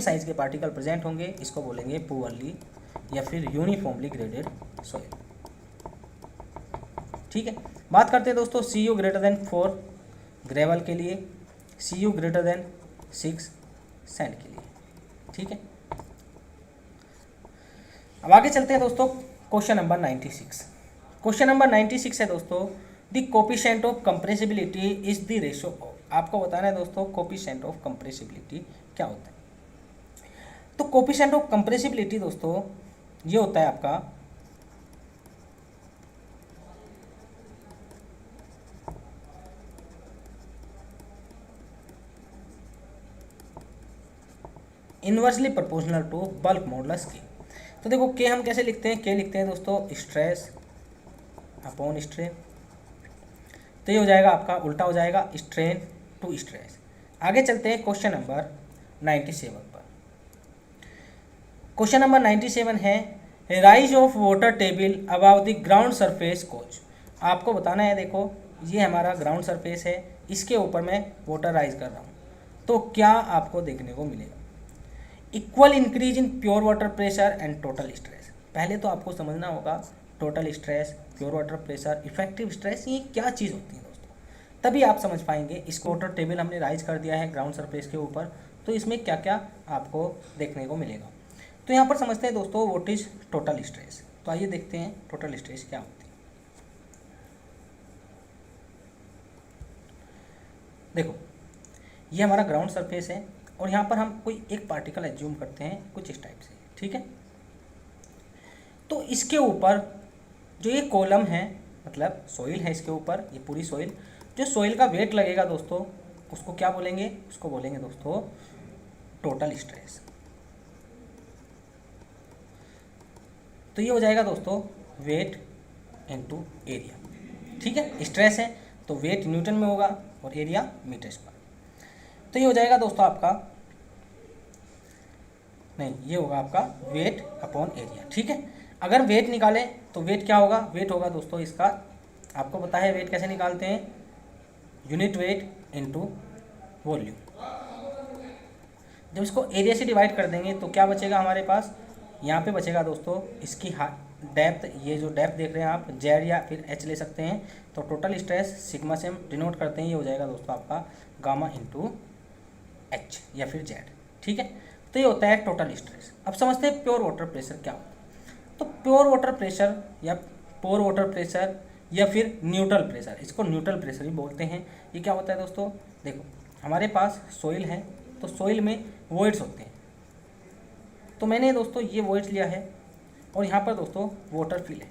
साइज़ के पार्टिकल प्रेजेंट होंगे। इसको बोलेंगे पुअरली या फिर यूनिफॉर्मली ग्रेडेड सॉइल। ठीक है, बात करते हैं दोस्तों CU ग्रेटर देन 4 ग्रेवल के लिए, CU ग्रेटर देन 6 सैंड के लिए। ठीक है, अब आगे चलते हैं दोस्तों क्वेश्चन नंबर 96। क्वेश्चन नंबर 96 है दोस्तों, the coefficient of compressibility is the ratio of, आपको बताना है दोस्तों कोफिशिएंट ऑफ कंप्रेसिबिलिटी क्या होता है। तो कोफिशिएंट ऑफ कंप्रेसिबिलिटी दोस्तों ये होता है आपका inversely proportional to bulk modulus के। तो देखो के हम कैसे लिखते हैं, के लिखते हैं दोस्तों स्ट्रेस अपॉन स्ट्रेन, तो ये हो जाएगा आपका उल्टा हो जाएगा स्ट्रेन टू स्ट्रेस। आगे चलते हैं क्वेश्चन नंबर 97 पर। क्वेश्चन नंबर 97 है rise of water table above the ground surface causes. आपको बताना है, देखो ये हमारा ग्राउंड सरफेस है, इसके ऊपर मैं वाटर राइज कर रहा हूँ, तो क्या आपको देखने को मिलेगा। Equal increase in pure water pressure and total stress. पहले तो आपको समझना होगा total stress, pure water pressure, effective stress, ये क्या चीज़ होती है दोस्तों, तभी आप समझ पाएंगे। इस वाटर टेबल हमने राइज कर दिया है ग्राउंड सरफेस के ऊपर, तो इसमें क्या क्या आपको देखने को मिलेगा। तो यहाँ पर समझते हैं दोस्तों व्हाट इज टोटल स्ट्रेस। तो आइए देखते हैं टोटल स्ट्रेस क्या होती है। देखो ये हमारा ग्राउंड सरफेस है और यहाँ पर हम कोई एक पार्टिकल एज्यूम करते हैं कुछ इस टाइप से, ठीक है। तो इसके ऊपर जो ये कॉलम है, मतलब सॉइल है इसके ऊपर, ये पूरी सॉइल, जो सॉइल का वेट लगेगा दोस्तों उसको क्या बोलेंगे, उसको बोलेंगे दोस्तों टोटल स्ट्रेस। तो ये हो जाएगा दोस्तों वेट इनटू एरिया, ठीक है। स्ट्रेस है तो वेट न्यूटन में होगा और एरिया मीटर्स पर। तो ये हो जाएगा दोस्तों आपका, नहीं ये होगा आपका वेट अपॉन एरिया, ठीक है। अगर वेट निकालें तो वेट क्या होगा, वेट होगा दोस्तों इसका, आपको पता है वेट कैसे निकालते हैं, यूनिट वेट इनटू वॉल्यूम। जब इसको एरिया से डिवाइड कर देंगे तो क्या बचेगा हमारे पास, यहाँ पे बचेगा दोस्तों इसकी डेप्थ, ये जो डेप्थ देख रहे हैं आप जेड या फिर एच ले सकते हैं। तो टोटल स्ट्रेस सिग्मा से हम डिनोट करते हैं, ये हो जाएगा दोस्तों आपका गामा इंटू एच या फिर जेड, ठीक है। तो ये होता है टोटल स्ट्रेस। अब समझते हैं प्योर वाटर प्रेशर क्या होता है। तो प्योर वाटर प्रेशर या पोर वाटर प्रेशर या फिर न्यूट्रल प्रेशर, इसको न्यूट्रल प्रेशर ही बोलते हैं। ये क्या होता है दोस्तों, देखो हमारे पास सॉइल है तो सॉइल में वॉइड्स होते हैं, तो मैंने दोस्तों ये वॉइड्स लिया है और यहाँ पर दोस्तों वाटर फिल है,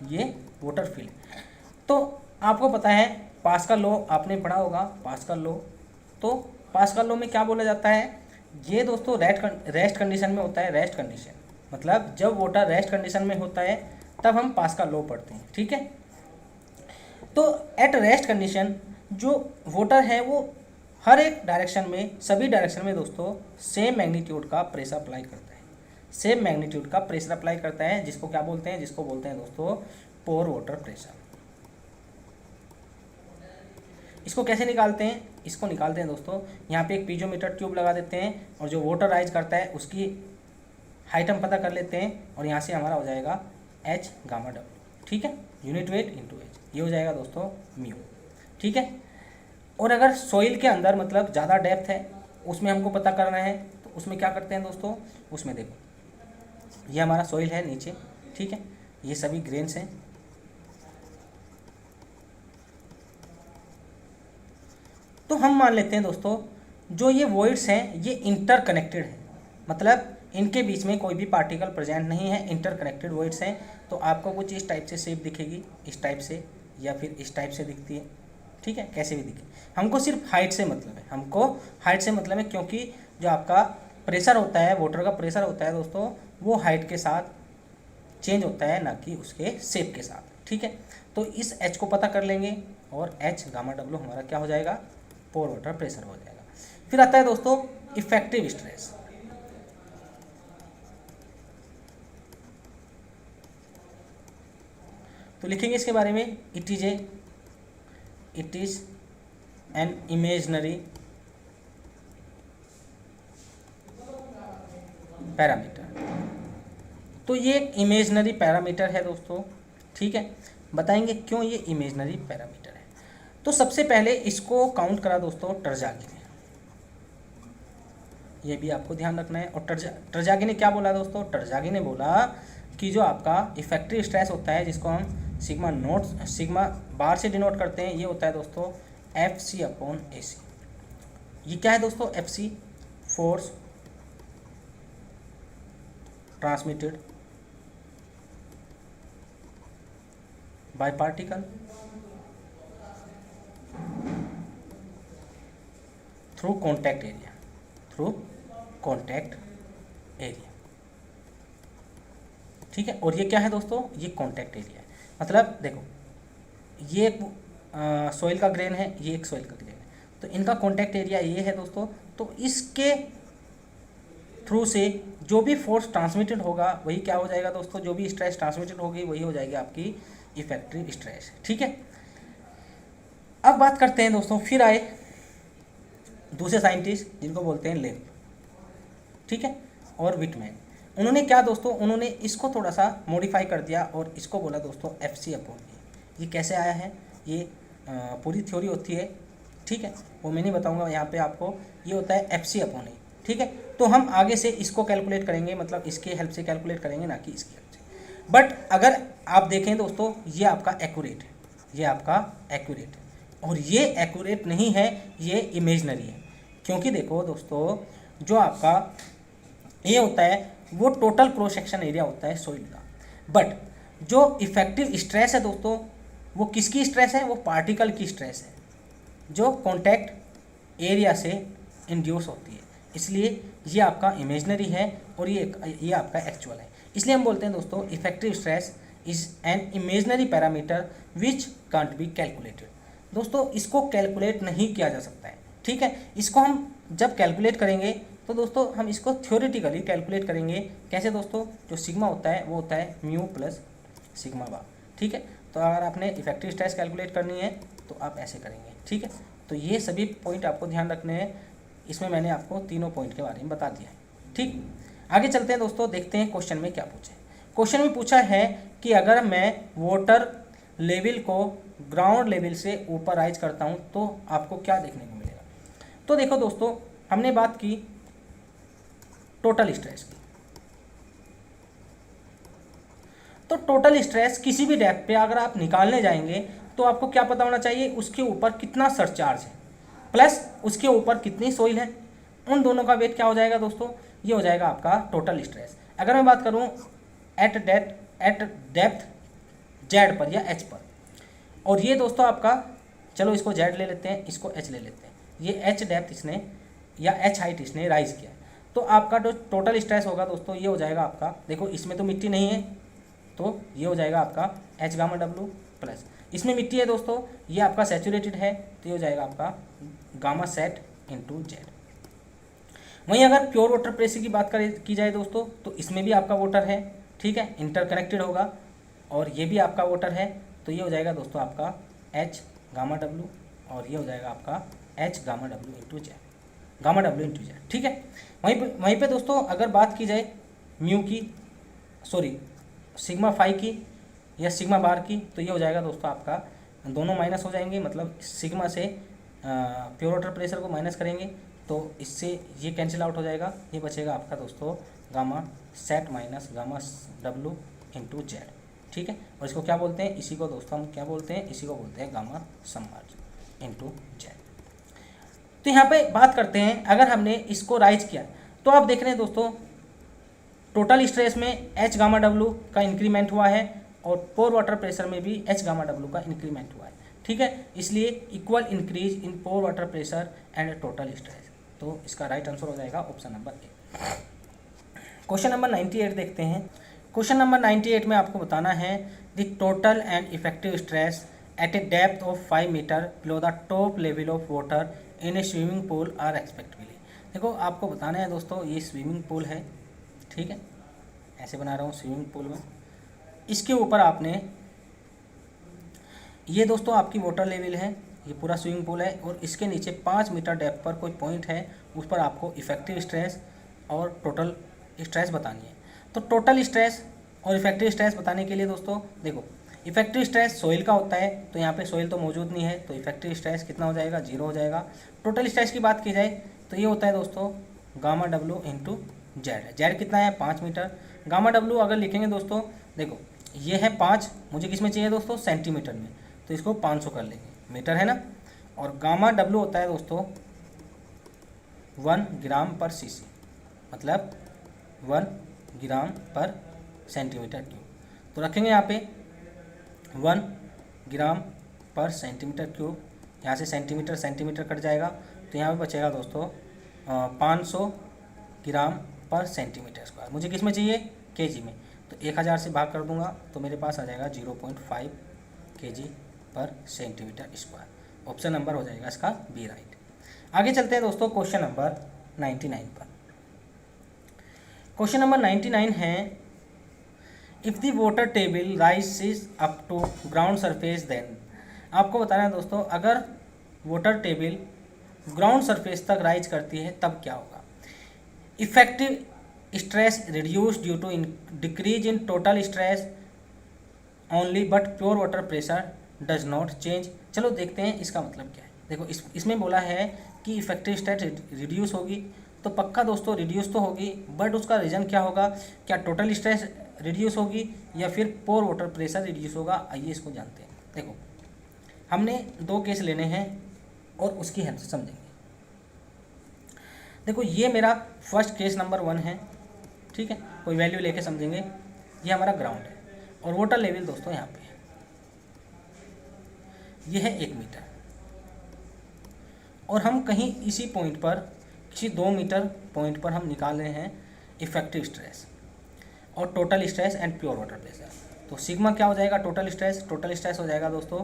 ये वाटर फिल है। तो आपको पता है पास्कल लॉ आपने पढ़ा होगा, पास्कल लॉ। तो पास्कल लॉ में क्या बोला जाता है, ये दोस्तों रेस्ट कंडीशन में होता है। रेस्ट कंडीशन मतलब जब वाटर रेस्ट कंडीशन में होता है तब हम पास्कल लॉ पढ़ते हैं, ठीक है। तो एट रेस्ट कंडीशन जो वाटर है वो हर एक डायरेक्शन में, सभी डायरेक्शन में दोस्तों सेम मैग्नीट्यूड का प्रेशर अप्लाई करता है, सेम मैग्नीट्यूड का प्रेशर अप्लाई करता है, जिसको क्या बोलते हैं, जिसको बोलते हैं दोस्तों पोर वाटर प्रेशर। इसको कैसे निकालते हैं, इसको निकालते हैं दोस्तों, यहाँ पे एक पीजोमीटर ट्यूब लगा देते हैं और जो वाटर राइज करता है उसकी हाइट हम पता कर लेते हैं और यहाँ से हमारा हो जाएगा एच गामा डब्ल्यू, ठीक है, यूनिट वेट इंटू एच, ये हो जाएगा दोस्तों म्यू, ठीक है। और अगर सॉइल के अंदर मतलब ज़्यादा डेप्थ है उसमें हमको पता करना है तो उसमें क्या करते हैं दोस्तों, उसमें देखो ये हमारा सॉइल है नीचे, ठीक है, ये सभी ग्रेन्स हैं। तो हम मान लेते हैं दोस्तों जो ये वॉइड्स हैं ये इंटरकनेक्टेड है, मतलब इनके बीच में कोई भी पार्टिकल प्रेजेंट नहीं है, इंटरकनेक्टेड वॉइड्स हैं। तो आपको कुछ इस टाइप से शेप दिखेगी, इस टाइप से या फिर इस टाइप से दिखती है, ठीक है, कैसे भी दिखे। हमको सिर्फ हाइट से मतलब है, हमको हाइट से मतलब है, क्योंकि जो आपका प्रेशर होता है, वाटर का प्रेशर होता है दोस्तों, वो हाइट के साथ चेंज होता है, ना कि उसके शेप के साथ, ठीक है। तो इस एच को पता कर लेंगे और एच गामा डब्ल्यू हमारा क्या हो जाएगा, पोर वाटर प्रेशर हो जाएगा। फिर आता है दोस्तों इफेक्टिव स्ट्रेस। तो लिखेंगे इसके बारे में, it is an imaginary parameter. तो ये एक इमेजनरी पैरामीटर है दोस्तों, ठीक है। बताएंगे क्यों ये इमेजनरी पैरामीटर है। तो सबसे पहले इसको काउंट करा दोस्तों टर्जागी ने, ये भी आपको ध्यान रखना है। और टर्जागी ने क्या बोला दोस्तों, टर्जागी ने बोला कि जो आपका इफेक्टिव स्ट्रेस होता है, जिसको हम सिग्मा नोट, सिग्मा बार से डिनोट करते हैं, ये होता है दोस्तों FC अपॉन AC। ये क्या है दोस्तों, FC force transmitted by particle through contact area, through contact area, ठीक है। और ये क्या है दोस्तों, ये कॉन्टैक्ट एरिया है। मतलब देखो ये एक सॉइल का ग्रेन है, ये एक सॉइल का ग्रेन है, तो इनका कॉन्टैक्ट एरिया ये है दोस्तों। तो इसके थ्रू से जो भी फोर्स ट्रांसमिटेड होगा वही क्या हो जाएगा दोस्तों, जो भी स्ट्रेस ट्रांसमिटेड होगी वही हो जाएगी आपकी इफेक्टिव स्ट्रेस, ठीक है। अब बात करते हैं दोस्तों, फिर आए दूसरे साइंटिस्ट जिनको बोलते हैं लेम्प, ठीक है, और विटमैन। उन्होंने क्या दोस्तों, उन्होंने इसको थोड़ा सा मॉडिफाई कर दिया और इसको बोला दोस्तों FC अपॉन ए। ये कैसे आया है, ये पूरी थ्योरी होती है, ठीक है, वो मैं नहीं बताऊंगा यहाँ पे आपको। ये होता है FC अपॉन ए, ठीक है। तो हम आगे से इसको कैलकुलेट करेंगे, मतलब इसके हेल्प से कैलकुलेट करेंगे, ना कि इसकी हेल्प से। बट अगर आप देखें दोस्तों, ये आपका एक्यूरेट है, ये आपका एक्यूरेट है, और ये एक्यूरेट नहीं है, ये इमेजनरी है। क्योंकि देखो दोस्तों, जो आपका ये होता है वो टोटल क्रॉस सेक्शन एरिया होता है सॉइल का, बट जो इफेक्टिव स्ट्रेस है दोस्तों, वो किसकी स्ट्रेस है, वो पार्टिकल की स्ट्रेस है जो कॉन्टैक्ट एरिया से इंड्यूस होती है। इसलिए ये आपका इमेजनरी है और ये आपका एक्चुअल है। इसलिए हम बोलते हैं दोस्तों, effective stress is an imaginary parameter which can't be calculated. दोस्तों इसको कैलकुलेट नहीं किया जा सकता है, ठीक है। इसको हम जब कैलकुलेट करेंगे तो दोस्तों हम इसको थ्योरेटिकली कैलकुलेट करेंगे। कैसे दोस्तों, जो सिग्मा होता है वो होता है म्यू प्लस सिग्मा बार, ठीक है। तो अगर आपने इफेक्टिव स्ट्रेस कैलकुलेट करनी है तो आप ऐसे करेंगे, ठीक है। तो ये सभी पॉइंट आपको ध्यान रखने हैं, इसमें मैंने आपको तीनों पॉइंट के बारे में बता दिया है, ठीक। आगे चलते हैं दोस्तों, देखते हैं क्वेश्चन में क्या पूछे। क्वेश्चन में पूछा है कि अगर मैं वाटर लेवल को ग्राउंड लेवल से ऊपर राइज करता हूँ तो आपको क्या देखने को मिलेगा। तो देखो दोस्तों, हमने बात की टोटल स्ट्रेस की, तो टोटल स्ट्रेस किसी भी डेप्थ पे अगर आप निकालने जाएंगे तो आपको क्या पता होना चाहिए, उसके ऊपर कितना सरचार्ज है प्लस उसके ऊपर कितनी सोइल है, उन दोनों का वेट क्या हो जाएगा दोस्तों, ये हो जाएगा आपका टोटल स्ट्रेस। अगर मैं बात करूं एट डेप्थ जेड पर या एच पर, और ये दोस्तों आपका, चलो इसको जेड ले लेते हैं, इसको एच ले लेते हैं, ये एच डेप्थ इसने या एच हाइट इसने राइज किया है, तो आपका जो टोटल स्ट्रेस होगा दोस्तों ये हो जाएगा आपका, देखो इसमें तो मिट्टी नहीं है तो ये हो जाएगा आपका एच गामा डब्लू प्लस, इसमें मिट्टी है दोस्तों, ये आपका सैचुरेटेड है तो ये हो जाएगा आपका गामा सेट इंटू जेड। वहीं अगर प्योर वाटर प्रेशर की बात की जाए दोस्तों, तो इसमें भी आपका वाटर है, ठीक है, इंटरकनेक्टेड होगा, और ये भी आपका वाटर है, तो ये हो जाएगा दोस्तों आपका एच गामा डब्लू, और ये हो जाएगा आपका H gamma W into Z, gamma W into Z, ठीक है। वहीं पे दोस्तों अगर बात की जाए म्यू की, सॉरी सिग्मा फाई की या सिग्मा बार की, तो ये हो जाएगा दोस्तों आपका, दोनों माइनस हो जाएंगे, मतलब सिग्मा से प्योर वाटर प्रेशर को माइनस करेंगे तो इससे ये कैंसिल आउट हो जाएगा, ये बचेगा आपका दोस्तों gamma sat minus gamma W into Z, ठीक है। और इसको क्या बोलते हैं, इसी को दोस्तों हम क्या बोलते हैं, इसी को बोलते हैं गामा सबमर्ज इंटू जेड। तो यहाँ पे बात करते हैं, अगर हमने इसको राइज किया तो आप देख रहे हैं दोस्तों टोटल स्ट्रेस में एच गामा डब्लू का इंक्रीमेंट हुआ है और पोर वाटर प्रेशर में भी एच गामा डब्लू का इंक्रीमेंट हुआ है, ठीक है। इसलिए equal increase in pore water pressure and total stress, तो इसका राइट आंसर हो जाएगा option number A. Question number 98 देखते हैं। क्वेश्चन नंबर 98 में आपको बताना है the total and effective stress at a depth of 5 meter below the top level of water in a swimming pool respectively. देखो आपको बताना है दोस्तों, ये स्विमिंग पूल है, ठीक है, ऐसे बना रहा हूँ स्विमिंग पूल में, इसके ऊपर आपने, ये दोस्तों आपकी वाटर लेवल है, ये पूरा स्विमिंग पूल है, और इसके नीचे 5 मीटर डेप्थ पर कोई पॉइंट है, उस पर आपको इफेक्टिव स्ट्रेस और टोटल स्ट्रेस बतानी है। तो टोटल स्ट्रेस और इफेक्टिव स्ट्रेस बताने के लिए दोस्तों देखो, इफेक्टिव स्ट्रेस सोइल का होता है, तो यहाँ पे सोइल तो मौजूद नहीं है, तो इफेक्टिव स्ट्रेस कितना हो जाएगा, 0 हो जाएगा। टोटल स्ट्रेस की बात की जाए तो ये होता है दोस्तों gamma W into Z, Z कितना है 5 मीटर, गामा डब्लू अगर लिखेंगे दोस्तों, देखो ये है 5, मुझे किस में चाहिए दोस्तों, सेंटीमीटर में, तो इसको 500 कर लेंगे, मीटर है ना। और गामा डब्ल्यू होता है दोस्तों 1 ग्राम पर सीसी, मतलब 1 ग्राम पर सेंटीमीटर क्यूब। तो रखेंगे यहाँ पे 1 ग्राम पर सेंटीमीटर क्यूब, यहाँ से सेंटीमीटर सेंटीमीटर कट जाएगा, तो यहाँ पे बचेगा दोस्तों 500 ग्राम पर सेंटीमीटर स्क्वायर। मुझे किस में चाहिए, केजी में, तो 1000 से भाग कर दूंगा तो मेरे पास आ जाएगा 0.5 केजी पर सेंटीमीटर स्क्वायर। ऑप्शन नंबर हो जाएगा इसका बी राइट। आगे चलते हैं दोस्तों क्वेश्चन नंबर 99 पर। क्वेश्चन नंबर 99 है, if the water table rises up to ground surface then. आपको बताना है दोस्तों, अगर वाटर टेबल ग्राउंड सरफेस तक राइज करती है तब क्या होगा। Effective stress reduce due to decrease in total stress only but pure water pressure does not change. चलो देखते हैं इसका मतलब क्या है। देखो इसमें बोला है कि इफेक्टिव स्ट्रेस रिड्यूस होगी, तो पक्का दोस्तों रिड्यूस तो होगी, बट उसका रीज़न क्या होगा, क्या टोटल स्ट्रेस रिड्यूस होगी या फिर पोर वाटर प्रेशर रिड्यूस होगा। आइए इसको जानते हैं। देखो हमने 2 केस लेने हैं और उसकी हेल्प से समझेंगे। देखो ये मेरा फर्स्ट केस नंबर 1 है, ठीक है, कोई वैल्यू लेके समझेंगे। ये हमारा ग्राउंड है और वाटर लेवल दोस्तों यहाँ पे है, ये है 1 मीटर, और हम कहीं इसी पॉइंट पर, किसी 2 मीटर पॉइंट पर हम निकाल रहे हैं इफेक्टिव स्ट्रेस और total stress and pure water pressure. तो सिग्मा क्या हो जाएगा, टोटल स्ट्रेस हो जाएगा दोस्तों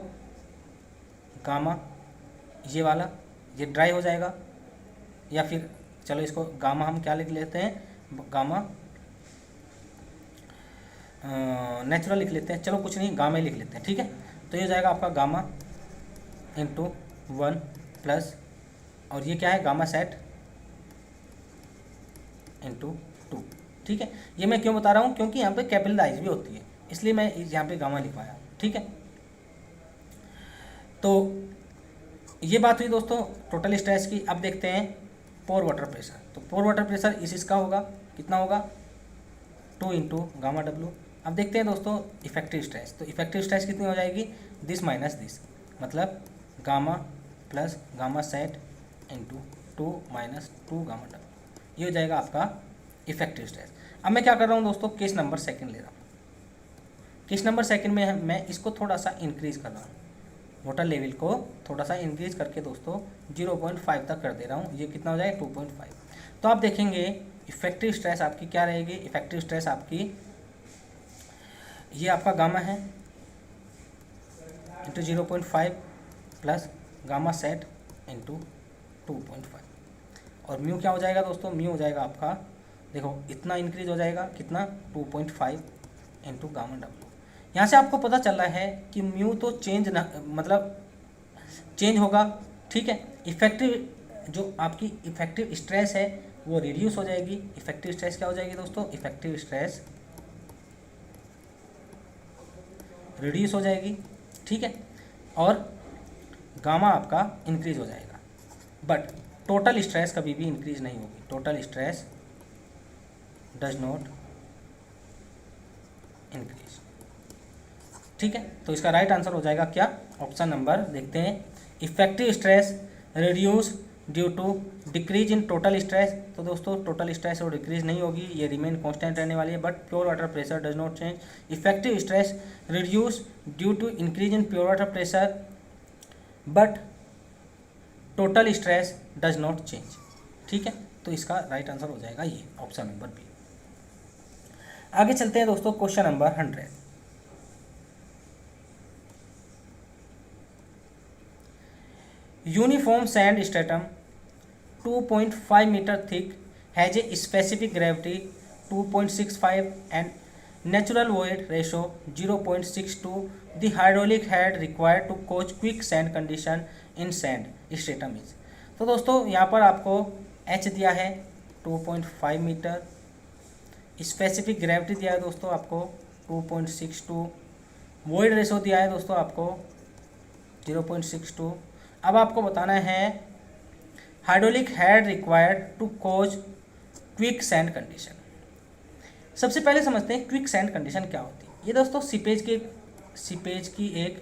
गामा, ये वाला, ये ड्राई हो जाएगा, या फिर चलो इसको गामा हम क्या लिख लेते हैं, गामा नेचुरल लिख लेते हैं, चलो कुछ नहीं गामा ही लिख लेते हैं, ठीक है। तो ये हो जाएगा आपका गामा इंटू 1 प्लस, और ये क्या है गामा सेट इंटू 2, ठीक है। ये मैं क्यों बता रहा हूँ, क्योंकि यहाँ पे कैपिटलाइज भी होती है, इसलिए मैं यहाँ पे गामा लिखवाया, ठीक है। तो ये बात हुई दोस्तों टोटल स्ट्रेस की। अब देखते हैं पोर वाटर प्रेशर। तो पोर वाटर प्रेशर इसका होगा, कितना होगा, 2 इंटू गामा डब्ल्यू। अब देखते हैं दोस्तों इफेक्टिव स्ट्रेस। तो इफेक्टिव स्ट्रेस कितनी हो जाएगी, दिस माइनस दिस, मतलब gamma plus gamma sat into 2 minus 2 gamma W, ये हो जाएगा आपका इफेक्टिव स्ट्रेस। अब मैं क्या कर रहा हूँ दोस्तों, केस नंबर 2 ले रहा हूँ। केस नंबर 2 में मैं इसको थोड़ा सा इंक्रीज़ कर रहा हूँ, वाटर लेवल को थोड़ा सा इंक्रीज करके दोस्तों 0.5 तक कर दे रहा हूँ। ये कितना हो जाएगा 2.5। तो आप देखेंगे इफेक्टिव स्ट्रेस आपकी क्या रहेगी, इफेक्टिव स्ट्रेस आपकी ये आपका गामा है into 0.5 plus gamma sat into 2.5, और म्यू क्या हो जाएगा दोस्तों, म्यू हो जाएगा आपका, देखो इतना इंक्रीज हो जाएगा, कितना 2.5 इंटू गामा डब्ल्यू। यहाँ से आपको पता चल रहा है कि म्यू तो चेंज ना, मतलब चेंज होगा, ठीक है। इफेक्टिव जो आपकी इफेक्टिव स्ट्रेस है वो रिड्यूस हो जाएगी। इफेक्टिव स्ट्रेस क्या हो जाएगी दोस्तों, इफेक्टिव स्ट्रेस रिड्यूस हो जाएगी, ठीक है, और गामा आपका इंक्रीज हो जाएगा, बट टोटल स्ट्रेस कभी भी इंक्रीज नहीं होगी। Total stress does not increase, ठीक है। तो इसका राइट आंसर हो जाएगा क्या, ऑप्शन नंबर, देखते हैं, effective stress reduce due to decrease in total stress. तो दोस्तों टोटल स्ट्रेस और डिक्रीज नहीं होगी, ये रिमेन कांस्टेंट रहने वाली है, but pure water pressure does not change. Effective stress reduce due to increase in pure water pressure but total stress does not change, ठीक है। तो इसका राइट आंसर हो जाएगा ये ऑप्शन नंबर बी। आगे चलते हैं दोस्तों question number 100। Uniform sand stratum 2.5 meter thick has a specific gravity 2.65 and natural void ratio 0.62। The hydraulic head required to cause quick sand condition in sand stratum is. तो दोस्तों यहाँ पर आपको H दिया है 2.5 मीटर, स्पेसिफिक ग्रेविटी दिया है दोस्तों आपको 2.62, वॉइड रेशो दिया है दोस्तों आपको 0.62। अब आपको बताना है hydraulic head required to cause quick sand condition. सबसे पहले समझते हैं क्विक सैंड कंडीशन क्या होती है। ये दोस्तों सीपेज की एक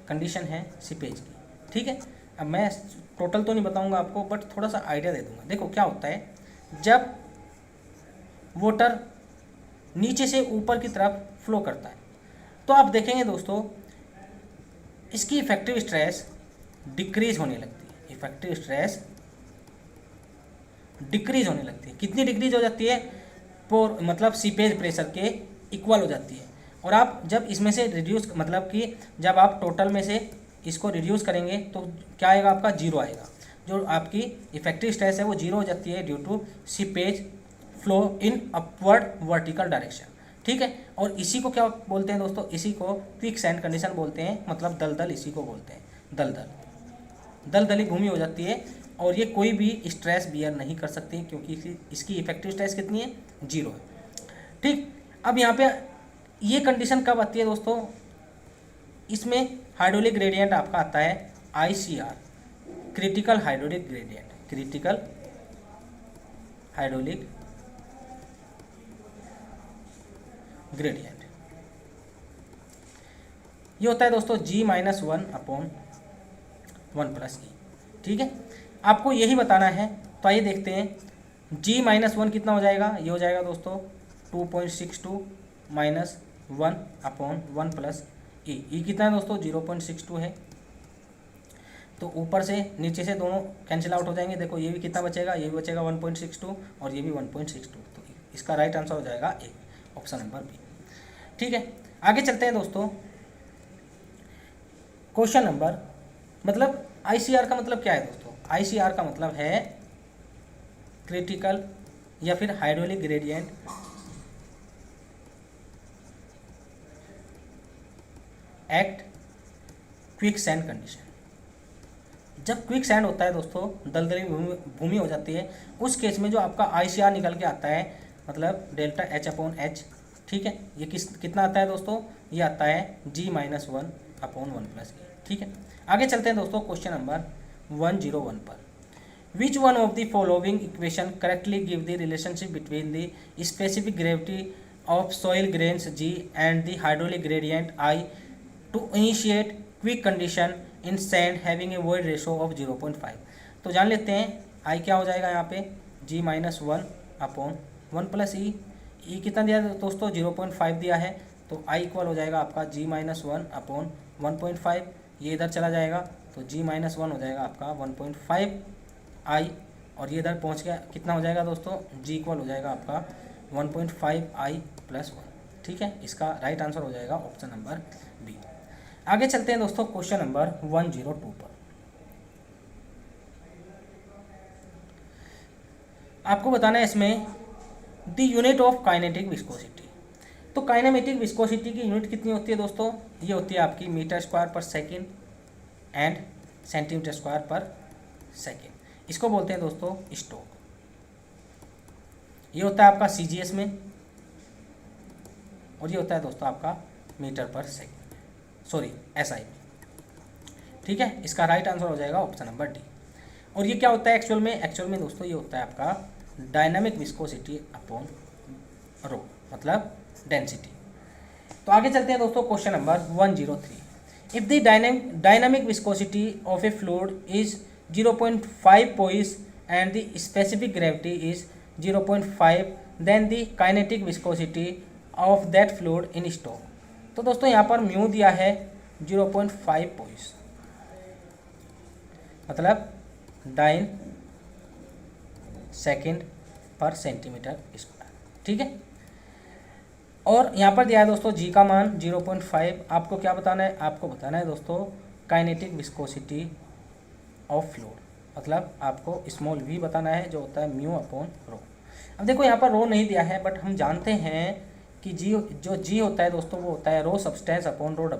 कंडीशन है सीपेज की, ठीक है। अब मैं टोटल तो नहीं बताऊंगा आपको, बट थोड़ा सा आइडिया दे दूंगा। देखो क्या होता है, जब वाटर नीचे से ऊपर की तरफ फ्लो करता है तो आप देखेंगे दोस्तों इसकी इफेक्टिव स्ट्रेस डिक्रीज होने लगती है। इफेक्टिव स्ट्रेस डिक्रीज होने लगती है। कितनी डिक्रीज हो जाती है? पोर मतलब सीपेज प्रेशर के इक्वल हो जाती है। और आप जब इसमें से रिड्यूस मतलब कि जब आप टोटल में से इसको रिड्यूस करेंगे तो क्या आएगा? आपका जीरो आएगा। जो आपकी इफेक्टिव स्ट्रेस है वो जीरो हो जाती है due to seepage flow in upward vertical direction, ठीक है। और इसी को क्या बोलते हैं दोस्तों? इसी को क्विक सैंड कंडीशन बोलते हैं, मतलब दलदल इसी को बोलते हैं। दलदली भूमि हो जाती है और ये कोई भी स्ट्रेस बियर नहीं कर सकती क्योंकि इसकी इफेक्टिव स्ट्रेस कितनी है? जीरो है, ठीक। अब यहाँ पे ये कंडीशन कब आती है दोस्तों? इसमें हाइड्रोलिक ग्रेडियंट आपका आता है ICR, critical hydraulic gradient. Critical hydraulic gradient ये होता है दोस्तों G-1/1+E, ठीक है। आपको यही बताना है, तो आइए देखते हैं G-1 कितना हो जाएगा। ये हो जाएगा दोस्तों 2.62 माइनस 1/1+E। ई कितना है दोस्तों? 0.62 है। तो ऊपर से नीचे से दोनों कैंसिल आउट हो जाएंगे। देखो ये भी कितना बचेगा? ये भी बचेगा 1.62 और ये भी 1.62। तो इसका राइट आंसर हो जाएगा ए, ऑप्शन नंबर बी, ठीक है। आगे चलते हैं दोस्तों। क्वेश्चन नंबर मतलब ICR का मतलब क्या है दोस्तों? ICR का मतलब है क्रिटिकल या फिर hydraulic gradient act quick sand condition. जब क्विक सैंड होता है दोस्तों, दलदली भूमि हो जाती है, उस केस में जो आपका ICR निकल के आता है मतलब डेल्टा H/H, ठीक है। ये कितना आता है दोस्तों? ये आता है G-1/1+E, ठीक है। आगे चलते हैं दोस्तों क्वेश्चन नंबर 101 पर। Which one of the following equation correctly give the relationship between the specific gravity of soil grains G and the hydraulic gradient I to initiate quick condition in sand having a void ratio of 0.5। तो जान लेते हैं I क्या हो जाएगा यहाँ पे? G-1/1+E। ई कितना दिया दोस्तों? 0.5 दिया है, तो I इक्वल हो जाएगा आपका G-1/1.5। ये इधर चला जाएगा तो G-1 हो जाएगा आपका 1.5 I, और ये इधर पहुँच गया, कितना हो जाएगा दोस्तों? G इक्वल हो जाएगा आपका 1.5 I+1, ठीक है। इसका राइट आंसर हो जाएगा ऑप्शन नंबर बी। आगे चलते हैं दोस्तों क्वेश्चन नंबर 102 पर। आपको बताना है इसमें the unit of kinetic viscosity. तो काइनेमेटिक विस्कोसिटी की यूनिट कितनी होती है दोस्तों? ये होती है आपकी मीटर स्क्वायर पर सेकेंड एंड सेंटीमीटर स्क्वायर पर सेकेंड। इसको बोलते हैं दोस्तों स्टोक। ये होता है आपका CGS में, और ये होता है दोस्तों आपका मीटर पर सेकेंड, सॉरी SI में, ठीक है। इसका राइट आंसर हो जाएगा ऑप्शन नंबर डी। और ये क्या होता है एक्चुअल में? एक्चुअल में दोस्तों ये होता है आपका डायनामिक विस्कोसिटी अपॉन रो, मतलब डेंसिटी। तो आगे चलते हैं दोस्तों question number 103। If the dynamic viscosity of a fluid is 0.5 poise and the specific gravity is 0.5, then the kinetic viscosity of that fluid in stoke. तो दोस्तों यहाँ पर म्यू दिया है 0.5 पोइस, मतलब डाइन सेकेंड पर सेंटीमीटर स्क्वायर, ठीक है। और यहाँ पर दिया है दोस्तों G का मान 0.5। आपको क्या बताना है? आपको बताना है दोस्तों काइनेटिक विस्कोसिटी ऑफ फ्लूइड, मतलब आपको स्मॉल v बताना है जो होता है म्यू अपॉन रो। अब देखो यहाँ पर रो नहीं दिया है, बट हम जानते हैं कि जो G होता है दोस्तों वो होता है रो सब्सटेंस अपॉन रो W।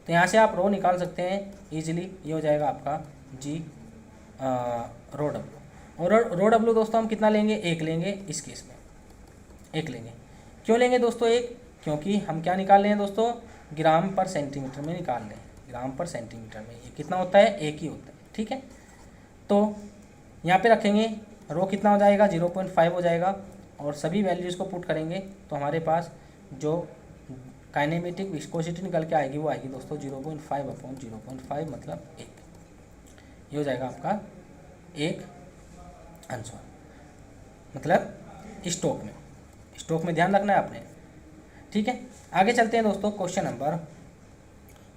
तो यहाँ से आप रो निकाल सकते हैं ईजिली। ये हो जाएगा आपका G रो W, और रो W दोस्तों हम कितना लेंगे? 1 लेंगे। इस केस में 1 लेंगे। क्यों लेंगे दोस्तों 1? क्योंकि हम क्या निकाल रहे हैं दोस्तों? ग्राम पर सेंटीमीटर में निकाल रहे हैं। ग्राम पर सेंटीमीटर में ये कितना होता है? 1 ही होता है, ठीक है। तो यहाँ पे रखेंगे, रो कितना हो जाएगा? 0.5 हो जाएगा, और सभी वैल्यूज़ को पुट करेंगे तो हमारे पास जो काइनेमेटिक विस्कोसिटी निकल के आएगी, वो आएगी दोस्तों 0.5 अपॉन 0.5 मतलब 1। ये हो जाएगा आपका एक आंसर, मतलब स्टोक में ध्यान रखना है आपने। ठीक है, आगे चलते हैं दोस्तों क्वेश्चन नंबर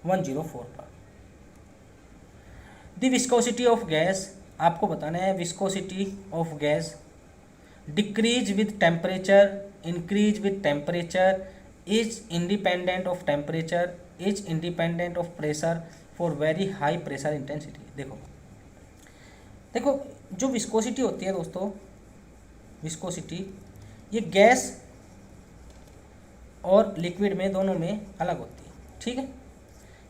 104 पर। द विस्कोसिटी ऑफ गैस, आपको बताना है viscosity of gas decrease with temperature, increase with temperature, is independent of temperature, is independent of pressure for very high pressure intensity. देखो जो विस्कोसिटी होती है दोस्तों, विस्कोसिटी ये गैस और लिक्विड में दोनों में अलग होती है। ठीक है,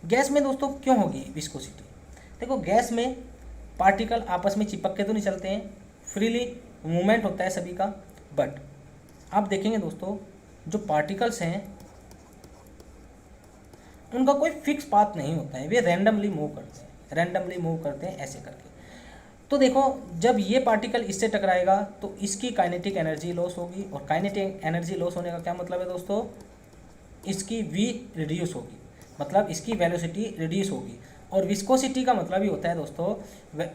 गैस में दोस्तों क्यों होगी विस्कोसिटी? देखो गैस में पार्टिकल आपस में चिपक के तो नहीं चलते हैं, फ्रीली मूवमेंट होता है सभी का, बट आप देखेंगे दोस्तों जो पार्टिकल्स हैं उनका कोई फिक्स पाथ नहीं होता है, वे रैंडमली मूव करते हैं ऐसे करके। तो देखो जब ये पार्टिकल इससे टकराएगा तो इसकी काइनेटिक एनर्जी लॉस होगी, और काइनेटिक एनर्जी लॉस होने का क्या मतलब है दोस्तों, इसकी वी रिड्यूस होगी, मतलब इसकी वेलोसिटी रिड्यूस होगी। और विस्कोसिटी का मतलब ही होता है दोस्तों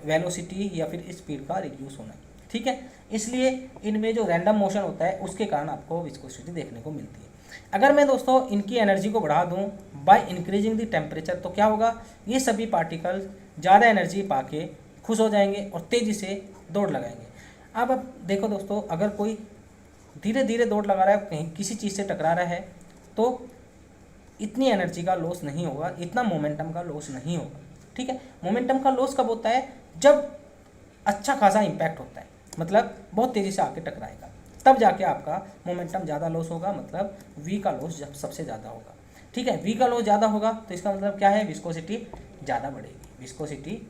वेलोसिटी या फिर स्पीड का रिड्यूस होना। ठीक है, इसलिए इनमें जो रैंडम मोशन होता है उसके कारण आपको विस्कोसिटी देखने को मिलती है। अगर मैं दोस्तों इनकी एनर्जी को बढ़ा दूं बाय इंक्रीजिंग द टेम्परेचर, तो क्या होगा, ये सभी पार्टिकल ज़्यादा एनर्जी पाके खुश हो जाएंगे और तेज़ी से दौड़ लगाएंगे। अब देखो दोस्तों, अगर कोई धीरे धीरे दौड़ लगा रहा है, कहीं किसी चीज़ से टकरा रहा है, तो इतनी एनर्जी का लॉस नहीं होगा, इतना मोमेंटम का लॉस नहीं होगा। ठीक है, मोमेंटम का लॉस कब होता है, जब अच्छा खासा इम्पैक्ट होता है, मतलब बहुत तेज़ी से आके टकराएगा, तब जाके आपका मोमेंटम ज़्यादा लॉस होगा, मतलब वी का लॉस जब सबसे ज़्यादा होगा। ठीक है, वी का लॉस ज़्यादा होगा तो इसका मतलब क्या है, विस्कोसिटी ज़्यादा बढ़ेगी, विस्कोसिटी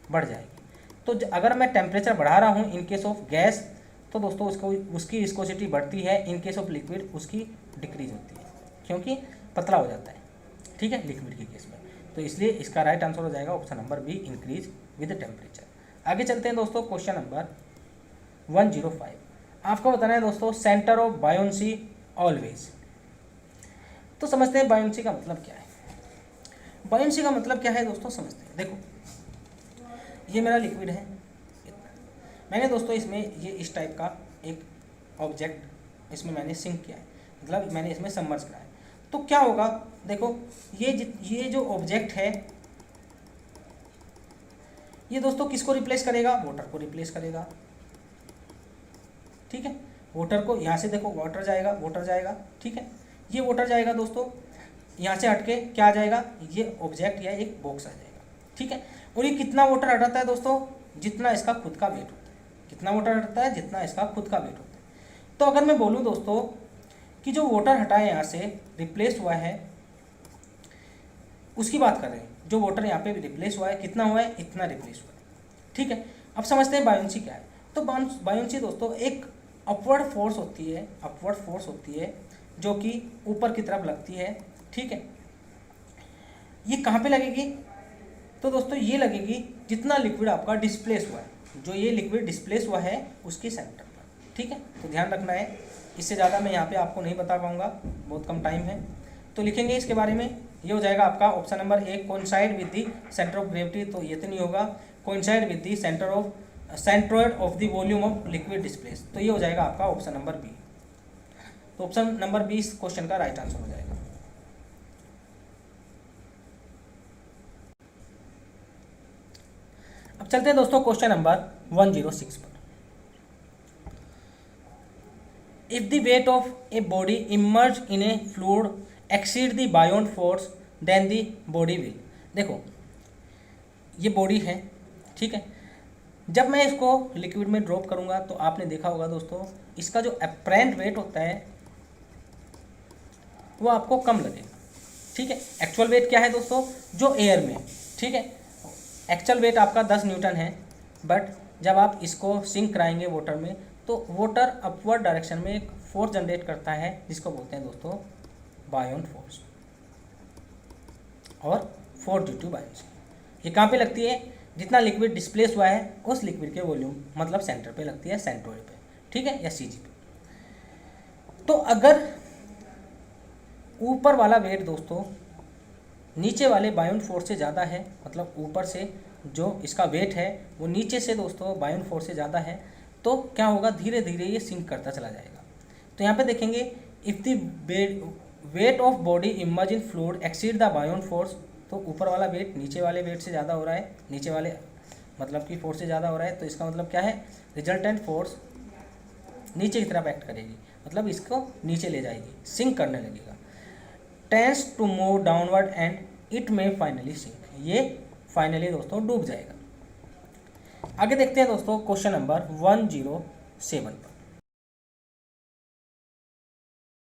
बढ़ जाएगी। तो अगर मैं टेम्परेचर बढ़ा रहा हूँ इन केस ऑफ गैस, तो दोस्तों उसकी विस्कोसिटी बढ़ती है, इन केस ऑफ लिक्विड उसकी डिक्रीज होती है, क्योंकि पतला हो जाता है। ठीक है, लिक्विड के केस में, तो इसलिए इसका राइट आंसर हो जाएगा option number B, increase with temperature. आगे चलते हैं दोस्तों क्वेश्चन नंबर 105। आपको बताना है दोस्तों सेंटर ऑफ बायोन्सी ऑलवेज। तो समझते हैं बायोन्सी का मतलब क्या है। बायोन्सी का मतलब क्या है दोस्तों, समझते हैं। देखो ये मेरा लिक्विड है, मैंने दोस्तों इसमें ये इस टाइप का एक ऑब्जेक्ट इसमें मैंने सिंक किया है, मतलब मैंने इसमें सबमर्ज करा है। तो क्या होगा, देखो ये जो ऑब्जेक्ट है ये दोस्तों किसको रिप्लेस करेगा, वाटर को रिप्लेस करेगा। ठीक है, वाटर को यहाँ से देखो वाटर जाएगा। ठीक है, ये वाटर जाएगा दोस्तों, यहाँ से हटके क्या आ जाएगा, ये ऑब्जेक्ट या एक बॉक्स आ जाएगा। ठीक है, और ये कितना वाटर हटाता है दोस्तों, जितना इसका खुद का वेट होता है। कितना वाटर हटाता है, जितना इसका खुद का वेट होता है। तो अगर मैं बोलूँ दोस्तों कि जो वाटर हटाए यहाँ से रिप्लेस हुआ है, उसकी बात कर रहे हैं, जो वाटर यहाँ पे रिप्लेस हुआ है कितना हुआ है, इतना रिप्लेस हुआ है। ठीक है, अब समझते हैं बायोन्सी क्या है। तो बायोन्सी दोस्तों एक अपवर्ड फोर्स होती है जो कि ऊपर की तरफ लगती है। ठीक है, ये कहाँ पे लगेगी, तो दोस्तों ये लगेगी जितना लिक्विड आपका डिस्प्लेस हुआ है, जो ये लिक्विड डिस्प्लेस हुआ है उसके सेंटर पर। ठीक है, तो ध्यान रखना है, इससे ज़्यादा मैं यहाँ पे आपको नहीं बता पाऊँगा, बहुत कम टाइम है। तो लिखेंगे इसके बारे में, ये हो जाएगा आपका option number A, coincide with the centre of gravity. तो ये तो नहीं होगा, coincide with the centroid of the volume of liquid displace. तो ये हो जाएगा आपका ऑप्शन नंबर बी। तो ऑप्शन नंबर बी इस क्वेश्चन का राइट आंसर हो जाएगा। अब चलते हैं दोस्तों क्वेश्चन नंबर 106 पर। If the weight of a body immerse in a fluid exceed the buoyant force then the body will. देखो ये बॉडी है, ठीक है, जब मैं इसको लिक्विड में ड्रॉप करूंगा तो आपने देखा होगा दोस्तों इसका जो अपरेंट वेट होता है वो आपको कम लगेगा। ठीक है, एक्चुअल वेट क्या है दोस्तों, जो एयर में, ठीक है, एक्चुअल वेट आपका 10 न्यूटन है, बट जब आप इसको सिंक कराएंगे वाटर में तो वाटर अपवर्ड डायरेक्शन में एक फोर्स जनरेट करता है जिसको बोलते हैं दोस्तों बायोंड फोर्स, और फोर्स ड्यू टू बायोन्सी। ये कहाँ पे लगती है, जितना लिक्विड डिस्प्लेस हुआ है उस लिक्विड के वॉल्यूम मतलब सेंटर पे लगती है, सेंट्रोइड पे, ठीक है, या सीजी पे। तो अगर ऊपर वाला वेट दोस्तों नीचे वाले बायोन फोर्स से ज़्यादा है, मतलब ऊपर से जो इसका वेट है वो नीचे से दोस्तों बायोन फोर्स से ज़्यादा है, तो क्या होगा, धीरे धीरे ये सिंक करता चला जाएगा। तो यहाँ पे देखेंगे if the weight of body immerse in fluid exceed the buoyant force, तो ऊपर वाला वेट नीचे वाले वेट से ज़्यादा हो रहा है, नीचे वाले मतलब कि फोर्स से ज़्यादा हो रहा है, तो इसका मतलब क्या है, रिजल्टेंट फोर्स नीचे की तरफ एक्ट करेगी, मतलब इसको नीचे ले जाएगी, सिंक करने लगेगा। Tends to move downward and it may finally sink, ये फाइनली दोस्तों डूब जाएगा। आगे देखते हैं दोस्तों क्वेश्चन नंबर 107 पर।